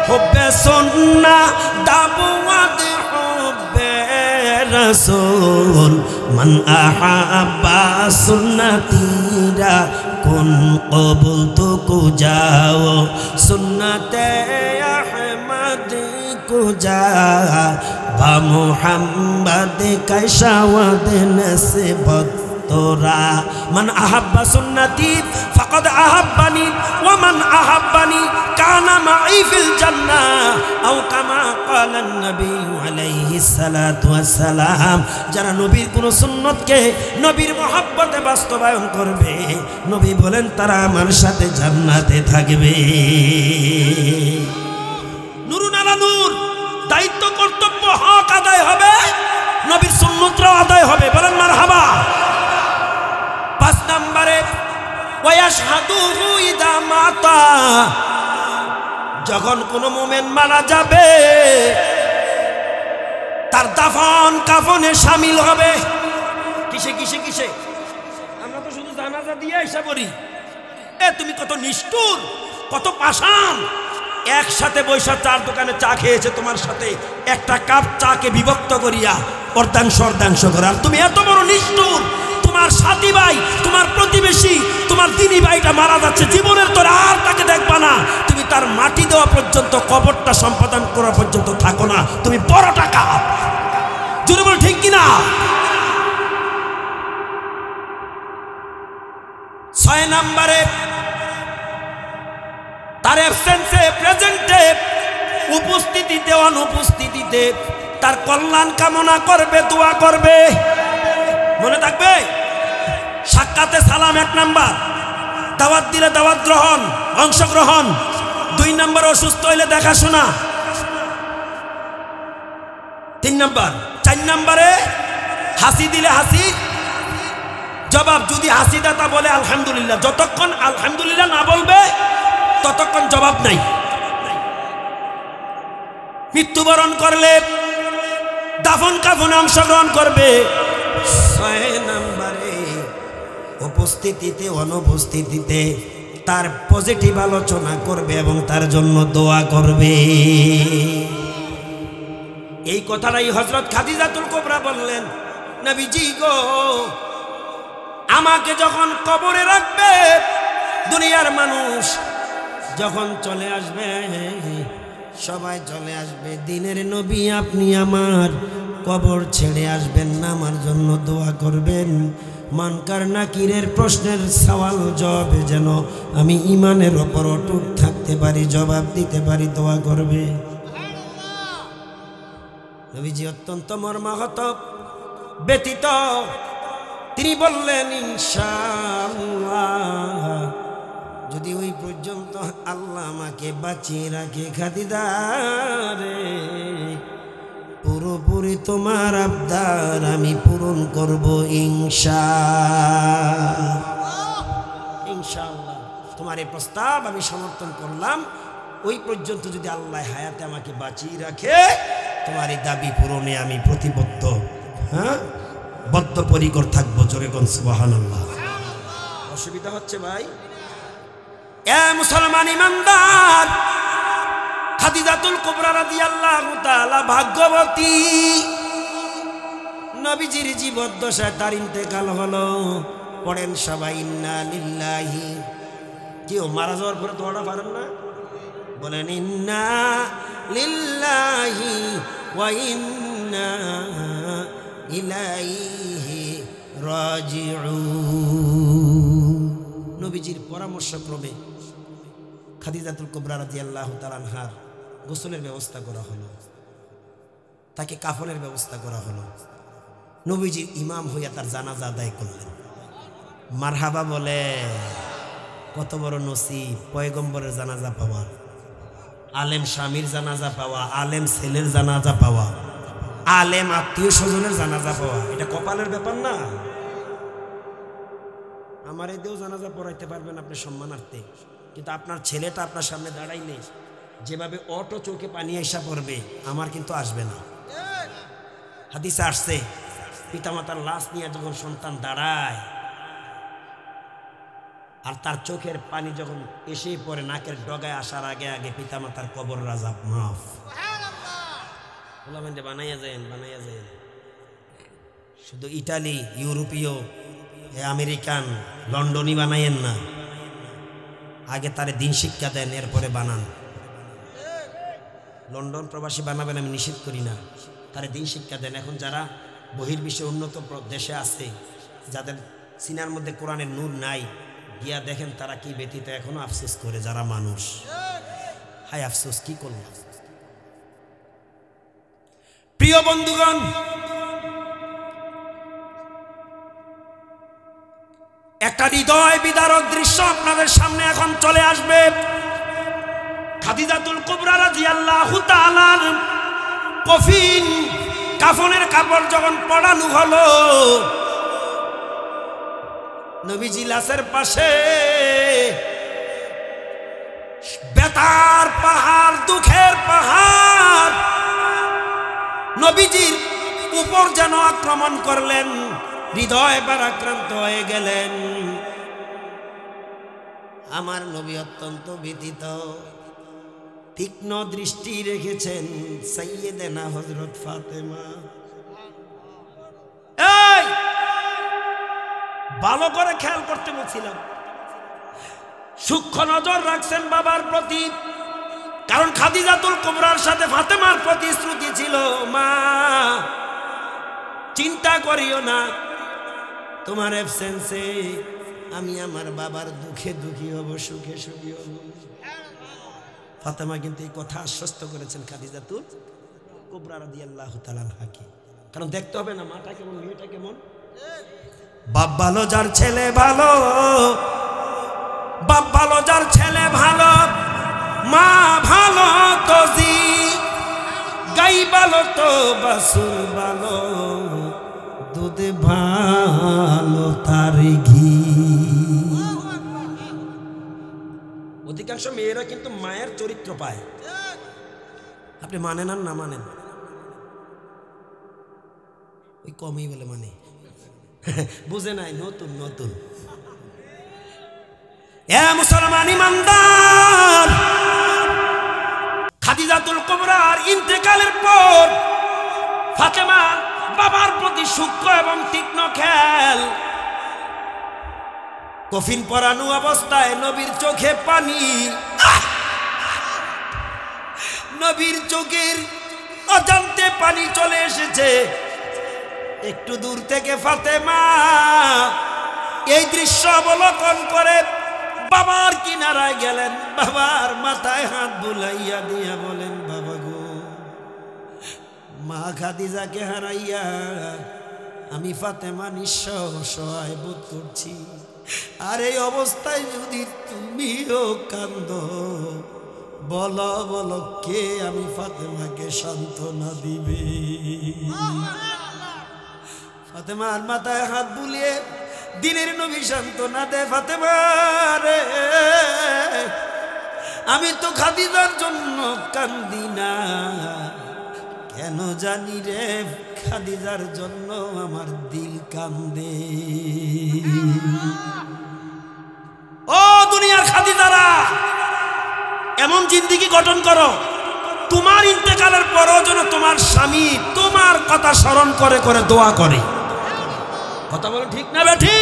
হুব্বে সুন্নাহ দাওয়াত হুব্বে রাসূল, মান আহাব্বা সুন্নতিরা কুন কবুলতু কুজাও, সুন্নতে আহমদ কুজা বা মুহাম্মদ কাশাওয়াদ নসবত তোরা। মান আহাব্বা সুন্নতি ফাকাদ আহাব্বানি ওয়া মান আহাব্বানি কানা মাই ফিল জান্নাহ আও কামা ক্বালা নবী আলাইহিস সালাতু ওয়াস সালাম। যারা নবীর কোন সুন্নতকে নবীর মহব্বতে বাস্তবায়ন করবে, নবী বলেন তারা আমার সাথে জান্নাতে থাকবে। নূরুন আলা নূর, দায়িত্ব কর্তব্য হক আদায় হবে, নবীর সুন্নতরাও আদায় হবে। বলেন মারহাবা। 5 নম্বরে, ওয়াশহাদুহু ইদা মাতা, যখন কোন মুমিন মারা যাবে, তার দাফন কাফনে শামিল হবে। কিসে কিসে কিসে? আমরা তো শুধু জানাজা দিয়ে এসে পড়ি। তুমি কত নিষ্ঠুর, কত পাষাণ। একসাথে বৈশা চার দোকানে চা খেয়েছে তোমার সাথে, একটা কাপ চাকে বিভক্ত করিয়া অর্ধাংশ অর্ধাংশ করে। আর তুমি এত বড় নিষ্ঠুর, তোমার সাথী ভাই, তোমার প্রতিবেশী, তোমার দিনী ভাইটা মারা যাচ্ছে, জীবনের তোর আর তাকে দেখবা না, তুমি তার মাটি দেওয়া পর্যন্ত, কবরটা সম্পাদন করা পর্যন্ত থাকো না, তুমি বড় টাকা। জোরে বল ঠিক কিনা? 6 নম্বরে, তার অ্যাবসেন্সে প্রেজেন্টে, উপস্থিতিতে অনুপস্থিতিতে তার কল্যাণ কামনা করবে, দোয়া করবে। মনে থাকবে? সাক্ষাতে সালাম 1 নাম্বার, দাওয়াত দিলে দাওয়াত গ্রহণ, অংশগ্রহণ। 2 নম্বর, অসুস্থ হইলে দেখাশোনা। 3 নম্বর। 4 নম্বরে, হাসি দিলে হাসি, জবাব যদি হাসিদাতা বলে আলহামদুলিল্লাহ, যতক্ষণ আলহামদুলিল্লাহ না বলবে ততক্ষণ জবাব নাই। মৃত্যুবরণ করলে দাফন কাফনে অংশগ্রহণ করবে। 6 নম্বরে উপস্থিতিতে অনুপস্থিতিতে তার পজিটিভ আলোচনা করবে এবং তার জন্য দোয়া করবে। এই কথাটাই হযরত খাদিজাতুল কুবরা বললেন, নবীজি গো, আমাকে যখন কবরে রাখবে, দুনিয়ার মানুষ যখন চলে আসবে, সবাই চলে আসবে, দিনের নবী আপনি আমার কবর ছেড়ে আসবেন না, আমার জন্য দোয়া করবেন। মানকার নাকিরের প্রশ্নের সওয়াল জবাবে যেন আমি ইমানের ওপর অটুট থাকতে পারি, জবাব দিতে পারি, দোয়া করবে। নবীজি অত্যন্ত মর্মাহত ব্যথিত, তিনি বললেন ইনশাআল্লাহ যদি ওই পর্যন্ত আল্লাহ আমাকে বাঁচিয়ে রাখে খাদিজা রে, পুরোপুরি তোমার আবদার আমি পূরণ করব ইনশাআল্লাহ। তোমার এই প্রস্তাব আমি সমর্থন করলাম। ওই পর্যন্ত যদি আল্লাহ হায়াতে আমাকে বাঁচিয়ে রাখে, তোমার এই দাবি পূরণে আমি প্রতিবদ্ধ, বদ্ধপরিকর থাকবো। জোরে কোন সুবহানাল্লাহ। অসুবিধা হচ্ছে ভাই? এ মুসলমান ইমানদার, খাদিজাতুল কুবরা রাদিয়াল্লাহু তাআলা ভাগ্যবতী। নবীজির জীবদ্দশায় তার ইন্তেকাল হলো। পড়েন সবাই ইন্না লিল্লাহি। কেউ মারা যাওয়ার পরে দোয়াটা পারেন না? বলেন ইন্না লিল্লাহি ওয়া ইন্না ইলাইহি রাজিউন। নবীজির পরামর্শক্রমে খাদিজাতুল কুবরা রাদিয়াল্লাহু তাআলা আনহার গোসলের ব্যবস্থা করা হলো, তাকে কাফনের ব্যবস্থা করা হলো। নবীজির ইমাম হইয়া তার জানাজা আদায় করলেন। মারহাবা বলে। কত বড় নসিব পয়গম্বরের জানাজা পাওয়া, আলেম স্বামীর জানাজা পাওয়া, আলেম ছেলের জানাজা পাওয়া, আলেম আত্মীয় স্বজনের জানাজা পাওয়া। এটা কপালের ব্যাপার না? আমার এতেও জানাজা পড়াইতে পারবেন আপনি সম্মানার্থে, কিন্তু আপনার ছেলেটা আপনার সামনে দাঁড়াইলে যেভাবে অটো চোখে পানি আইসা পড়বে, আমার কিন্তু আসবে না। হাদিসে আসছে, পিতামাতার লাশ নিয়ে যখন সন্তান দাঁড়ায় আর তার চোখের পানি যখন এসেই পড়ে নাকের ডগায় আসার আগে আগে পিতামাতার কবর আযাব মাফ। বানাইয়া যায়। শুধু ইটালি, ইউরোপীয়, আমেরিকান, লন্ডনই বানাইয়েন না, আগে তারে দিন শিক্ষা দেন, এরপরে বানান। লন্ডন প্রবাসী বানাবেন আমি নিষেধ করি না, তারে দিন শিক্ষা দেন। এখন যারা বহির্বিশ্বের উন্নত দেশে আছে, যাদের সিনার মধ্যে কোরআনের নূর নাই, গিয়া দেখেন তারা কি ব্যতীত এখনো আফসোস করে। যারা মানুষ, হায় আফসোস, কি করল। প্রিয় বন্ধুগণ, একটা হৃদয় বিদারক দৃশ্য আপনাদের সামনে এখন চলে আসবে। খাদিজাতুল কুবরা রাদিয়াল্লাহু তাআলার কফিন, কাফনের কাপড় যখন পরানো হলো, নবীজি লাশের পাশে বেতার পাহাড়, দুঃখের পাহাড় নবীজির উপর যেন আক্রমণ করলেন, হৃদয় ভারাক্রান্ত হয়ে গেলেন। আমার নবী অত্যন্ত ব্যথিত, তীক্ষ্ণ দৃষ্টি রেখেছেন সাইয়্যিদানা হযরত ফাতেমা। এই ভালো করে খেয়াল করতে বলছিলাম, সূক্ষ্ম নজর রাখছেন বাবার প্রতি, কারণ খাদিজাতুল কুবরার সাথে ফাতেমার প্রতিশ্রুতি ছিল, মা চিন্তা করিও না, তোমার অ্যাবসেন্সে আমি আমার বাবার দুঃখে দুঃখী হব, সুখে সুখী হব। ফাতেমা কিন্তু এই কথা আশ্বস্ত করেছেন খাদিজাতুল কুবরা রাদিয়াল্লাহু তাআলা আনহাকে, কারণ দেখতে হবে না মাটা কেমন, মেয়েটা কেমন। বাপ ভালো যার ছেলে ভালো, বাপ ভালো যার ছেলে ভালো, মা ভালো তো জি, গাই ভালো তো বাসুর ভালো, দুধ ভালো তার ঘি। অধিকাংশ মেয়েরা কিন্তু মায়ের চরিত্র পায়। আপনি মানেন আর না মানেন, ওই কমই বলে মানে বুঝে নাই, নতুন নতুন। এ মুসলমান ইমানদার, খাদিজাতুল কুবরার ইন্তেকালের পর ফাতেমার বাবার প্রতি সূক্ষ্ম এবং তীক্ষ্ণ খেয়াল। কফিন পরানো অবস্থায় নবীর চোখে পানি, নবীর চোখের অজান্তে পানি চলে এসেছে। একটু দূর থেকে ফাতেমা এই দৃশ্য অবলোকন করে বাবার কিনারায় গেলেন, বাবার মাথায় হাত বুলাইয়া দিয়া বলেন, বাবা গো, মা খাদিজাকে হারাইয়া আমি ফাতেমা নিঃস্ব অসহায় বোধ করছি। আর এই অবস্থায় যদি তুমিও কান্দো, বলো বলো কে আমি ফাতেমাকে সান্ত্বনা দিবে? ফাতেমার মাথায় হাত বুলিয়ে দিনের নবী সান্ত্বনা দে, ফাতেমা রে, আমি তো খাদিজার জন্য কান্দি না, কেন জানি রে খাদিজার জন্য আমার দিল কান্দে। ও দুনিয়ার খাদিজারা, এমন জিন্দেগি গঠন করো তোমার ইন্তেকালের পরও যেন তোমার স্বামী তোমার কথা স্মরণ করে করে দোয়া করে। কথা বলো ঠিক না বেঠি?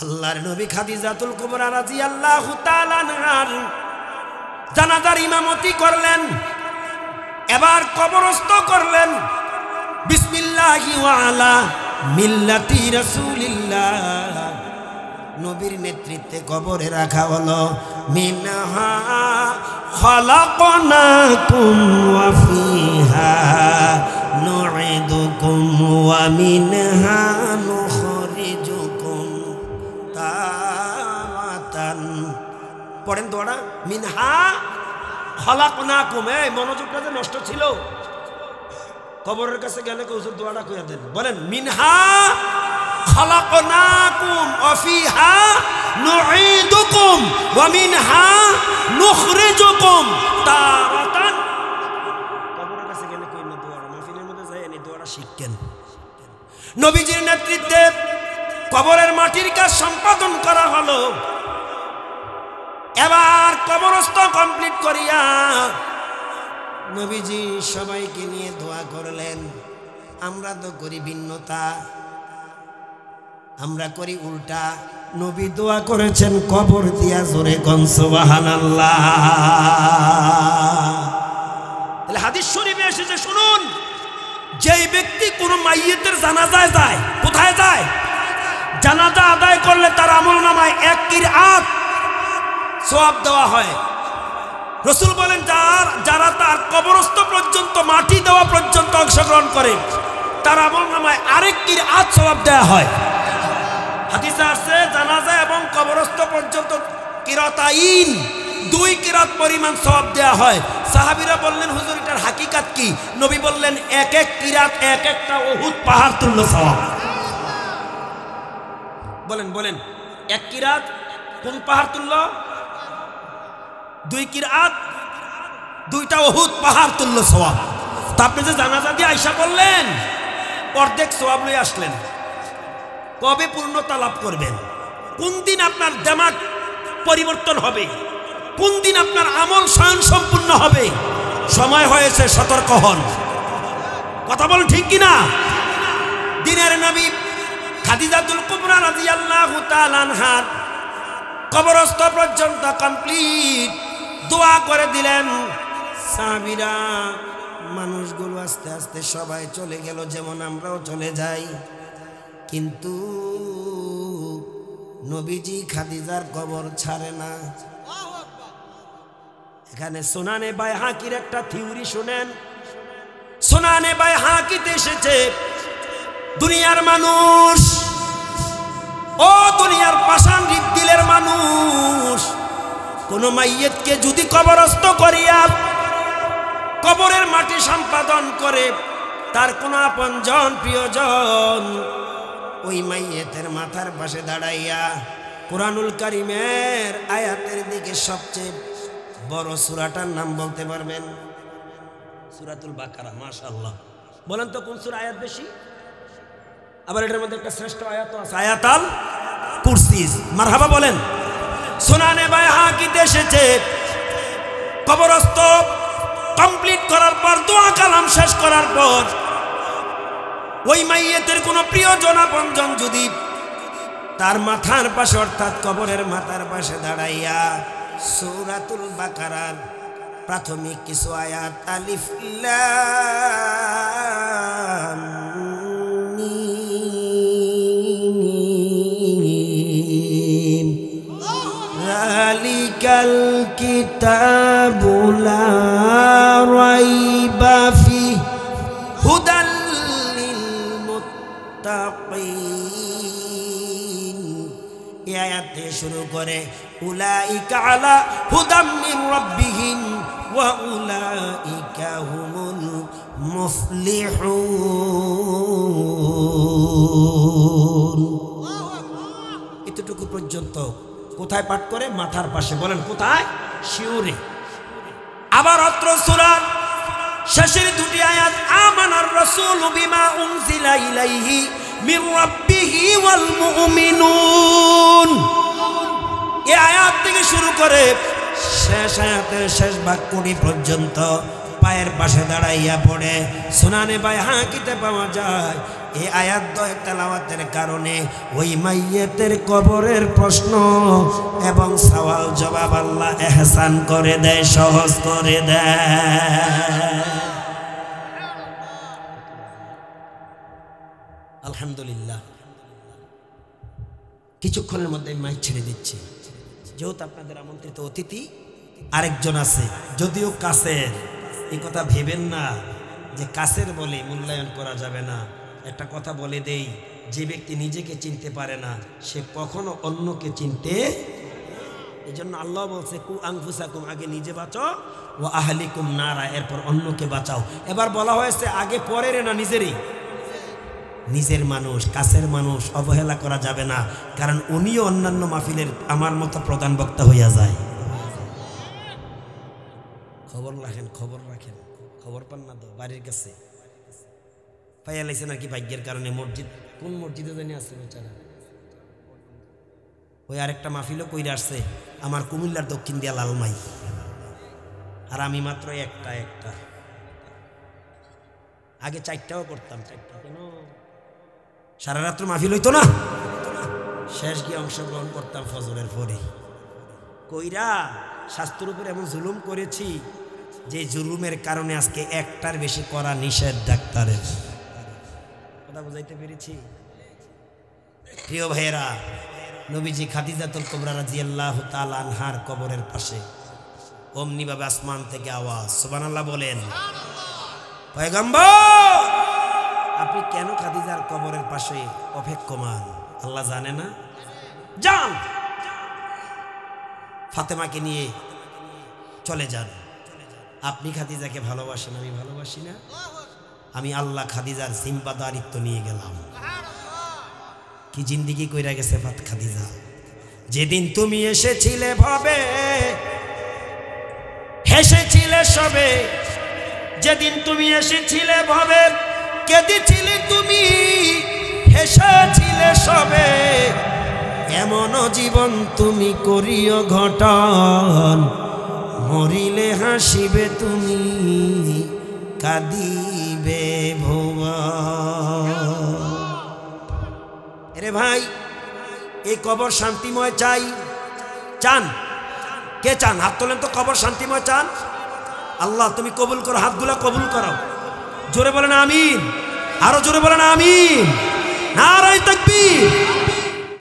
আল্লাহর নবী খাদিজাতুল কুবরা রাদিয়াল্লাহু তাআলা আনহার জানাজার ইমামতি করলেন, এবার কবরস্থ করলেন। বিসমিল্লাহি ওয়া আলা মিল্লাতি রাসূলিল্লাহ, নবীর নেতৃত্বে কবরে রাখা হলো। মিনহা খালাকনাকুম ওয়া ফিহা নুঈদুকুম ওয়া মিনহা নুখরিজুকুম তারাতান। পড়েন দোয়াটা, মিনহা খালাকনাকুম। এই মনোযোগটা যে নষ্ট ছিল, কবরের কাছে গেলে হুজুর দোয়াটা কইয়া দেন। বলেন, মিনহা খালাকনাকুম ওয়া ফিহা নুঈদুকুম ওয়া মিনহা নুখরিজুকুম তারাতান। কবরের কাছে গেলে কই না দোয়াটা, মাহফিলের মধ্যে যাই এই দোয়াটা শিখেন। নবীজির নেতৃত্বে কবরের মাটির কাজ সম্পাদন করা হলো। এবার কবরস্থ কমপ্লিট করিয়া নবীজি সবাইকে নিয়ে দোয়া করলেন। আমরা তো করি ভিন্নতা, আমরা করি উল্টা। নবী দোয়া করেছেন কবর দিয়া, জোরে কোন সুবহানাল্লাহ। তাহলে হাদিস শরীফে এসেছে, শুনুন, যেই ব্যক্তি কোন মাইয়িতের জানাজায় যায়, কোথায় যায়? জানাজা আদায় করলে তার আমলনামায় 1 কিরাত সওয়াব দেওয়া হয়। রাসূল বলেন, যারা তার কবরস্থ পর্যন্ত, মাটি দেওয়া পর্যন্ত অংশগ্রহণ করে, তার আমলনামায় 1 কিরাত সওয়াব দেওয়া হয়। হাদিসে আছে জানাজা এবং কবরস্থ পর্যন্ত কিরাতাইন, 2 কিরাত পরিমাণ সওয়াব দেওয়া হয়। সাহাবীরা বললেন, হুজুর এটার হাকিকাত কি? নবী বললেন, 1 কিরাত এক একটা উহুদ পাহাড় তুল্য সওয়াব। বলেন বলেন, 1 কিরাত কোন পাহাড় তুল্য? 2 কিরাত 2টা উহুদ পাহাড় তুল্য সওয়াব। তা আপনি যে জানাজা দিয়ে আয়েশা বললেন, অর্ধেক সওয়াব লয়ে আসলেন, কবে পূর্ণতা লাভ করবেন? কোন দিন আপনার দিমাগ পরিবর্তন হবে? কোন দিন আপনার আমল স্বয়ং সম্পূর্ণ হবে? সময় হয়েছে, সতর্ক হন। কথা বল ঠিক কিনা? দিনের নবী খাদিজাতুল কুবরা রাদিয়াল্লাহু তাআলা আনহার কবরস্থ পর্যন্ত কমপ্লিট, দোয়া করে দিলেন। সাহাবীরা, মানুষগুলো আস্তে আস্তে সবাই চলে গেল, যেমন আমরাও চলে যাই, কিন্তু নবীজি খাদিজার কবর ছাড়ে না। এখানে সুনানে বাইহাকির একটা থিওরি শুনেন। সুনানে বাইহাকিতে এসেছে, দুনিয়ার মানুষ, ও দুনিয়ার পাষাণ হৃদদিলের মানুষ, কোন মাইয়িতকে যদি কবরস্থ করিয়া কবরের মাটি সম্পাদন করে তার কোন আপনজন প্রিয়জন ওই মাইয়েতের মাথার পাশে দাঁড়াইয়া কুরআনুল কারীমের আয়াতের দিকে সবচেয়ে বড় সূরাটার নাম বলতে পারবেন? সূরাতুল বাকারা। মাশাআল্লাহ। বলেন তো কোন সূরা আয়াত বেশি? আবার এটার মধ্যে একটা শ্রেষ্ঠ আয়াত আছে, আয়াতুল কুরসি। মারহাবা বলেন। সুনানে বাইহাকিতে এসেছে, কবরস্থ কমপ্লিট করার পর দোয়া কালাম শেষ করার পর ওই মাইয়েতের কোনো প্রিয়জন আপনজন যদি তার মাথার পাশে অর্থাৎ কবরের মাথার পাশে দাঁড়াইয়া সূরাতুল বাকারার প্রাথমিক কিছু আয়াত আলিফ লাম মিম যালিকাল কিতাবু লা রাইবা ফিহি হুদাল লিল মুত্তাকিন এই আয়াত দিয়ে শুরু করে উলাইকা আলা হুদাম মির রাব্বিহিম ওয়া উলাইকা হুমুল মুফলিহুন। এতটুকু পর্যন্ত কোথায় পাঠ করে? মাথার পাশে। বলেন কোথায়? শিউরে। আবার অত্র সূরার শেষের দুটি আয়াত আমানার রাসূলু বিমা উনজিলা ইলাইহি মির রাব্বিহি ওয়াল মুমিনুন, এই আয়াত থেকে শুরু করে শেষ আয়াতের শেষ বাক্যটি পর্যন্ত পায়ের পাশে দাঁড়াইয়া পড়ে সুনানে বাইহাকিতে পাওয়া যায়। এই আয়াত দ্বয় তেলাওয়াতের কারণে ওই মাইয়েতের কবরের প্রশ্ন এবং সওয়াল জবাব আল্লাহ এহসান করে দেয়, সহজ করে দেয়। আলহামদুলিল্লাহ। কিছুক্ষণের মধ্যে মাইক ছেড়ে দিচ্ছি, যেহেতু আপনাদের আমন্ত্রিত অতিথি আরেকজন আছে, যদিও কাছের। এই কথা ভেবেন না যে কাছের বলে মূল্যায়ন করা যাবে না। একটা কথা বলে দেই, যে ব্যক্তি নিজেকে চিনতে পারে না সে কখনো অন্যকে চিনতে। এই জন্য আল্লাহ বলছে কু আনফুসাকুম, আগে নিজে বাঁচো, ও আহলিকুম নারা, এরপর অন্যকে বাঁচাও। এবার বলা হয়েছে আগে পরের না নিজেরই। নিজের মানুষ, কাছের মানুষ অবহেলা করা যাবে না, কারণ উনিও অন্যান্য মাহফিলের আমার মতো প্রধান বক্তা হইয়া যায়। খবর রাখেন, খবর রাখেন, খবর পান না তো বাড়ির কাছে পাইয়া লাইছে নাকি ভাগ্যের কারণে। মসজিদ কোন মসজিদে জানি আছে বেচারা, ওই আরেকটা মাহফিলও কইরা আসছে আমার কুমিল্লার দক্ষিণ দিয়া লালমাই, আর আমি মাত্র একটা। আগে 4টাও করতাম, 4টা কেন সারা রাত্র মাহফিল হইতো না, শেষ গিয়ে অংশগ্রহণ করতাম ফজরের পরে। কইরা স্বাস্থ্যের উপর এমন জুলুম করেছি যে জুলুমের কারণে আজকে 1টার বেশি করা নিষেধ ডাক্তারের। কথা বুঝাইতে পেরেছি? প্রিয় ভাইয়েরা, নবীজি খাদিজাতুল কুবরা রাদিয়াল্লাহু তাআলা আনহার কবরের পাশে অমনিভাবে আসমান থেকে আওয়াজ, সুবহানাল্লাহ বলেন। পয়গম্বর আপনি কেন খাদিজার কবরের পাশে অপেক্ষমান? আল্লাহ জানে না? যান ফাতেমাকে নিয়ে চলে যান। আপনি খাদিজাকে ভালোবাসেন, আমি ভালোবাসি না? আমি আল্লাহ খাদিজার জিম্মাদারিত্ব নিয়ে গেলাম। কি জিন্দিগি কইরা গেছে খাদিজা। যেদিন তুমি এসেছিলে ভবে হেসেছিলে সবে, যেদিন তুমি এসেছিলে ভবে কেঁদেছিলে তুমি, হেসেছিলে সবে। এমন জীবন তুমি করিও ঘটন, মরিলে হাসিবে তুমি, কাঁদিবে ভুবন। এরে ভাই, এই কবর শান্তিময় চাই? চান? কে চান? হাত তোলেন তো। কবর শান্তিময় চান? আল্লাহ তুমি কবুল করো, হাতগুলা কবুল করো। জোরে বলেন আমিন, আরো জোরে বলেন আমিন। নারায়ে তাকবীর।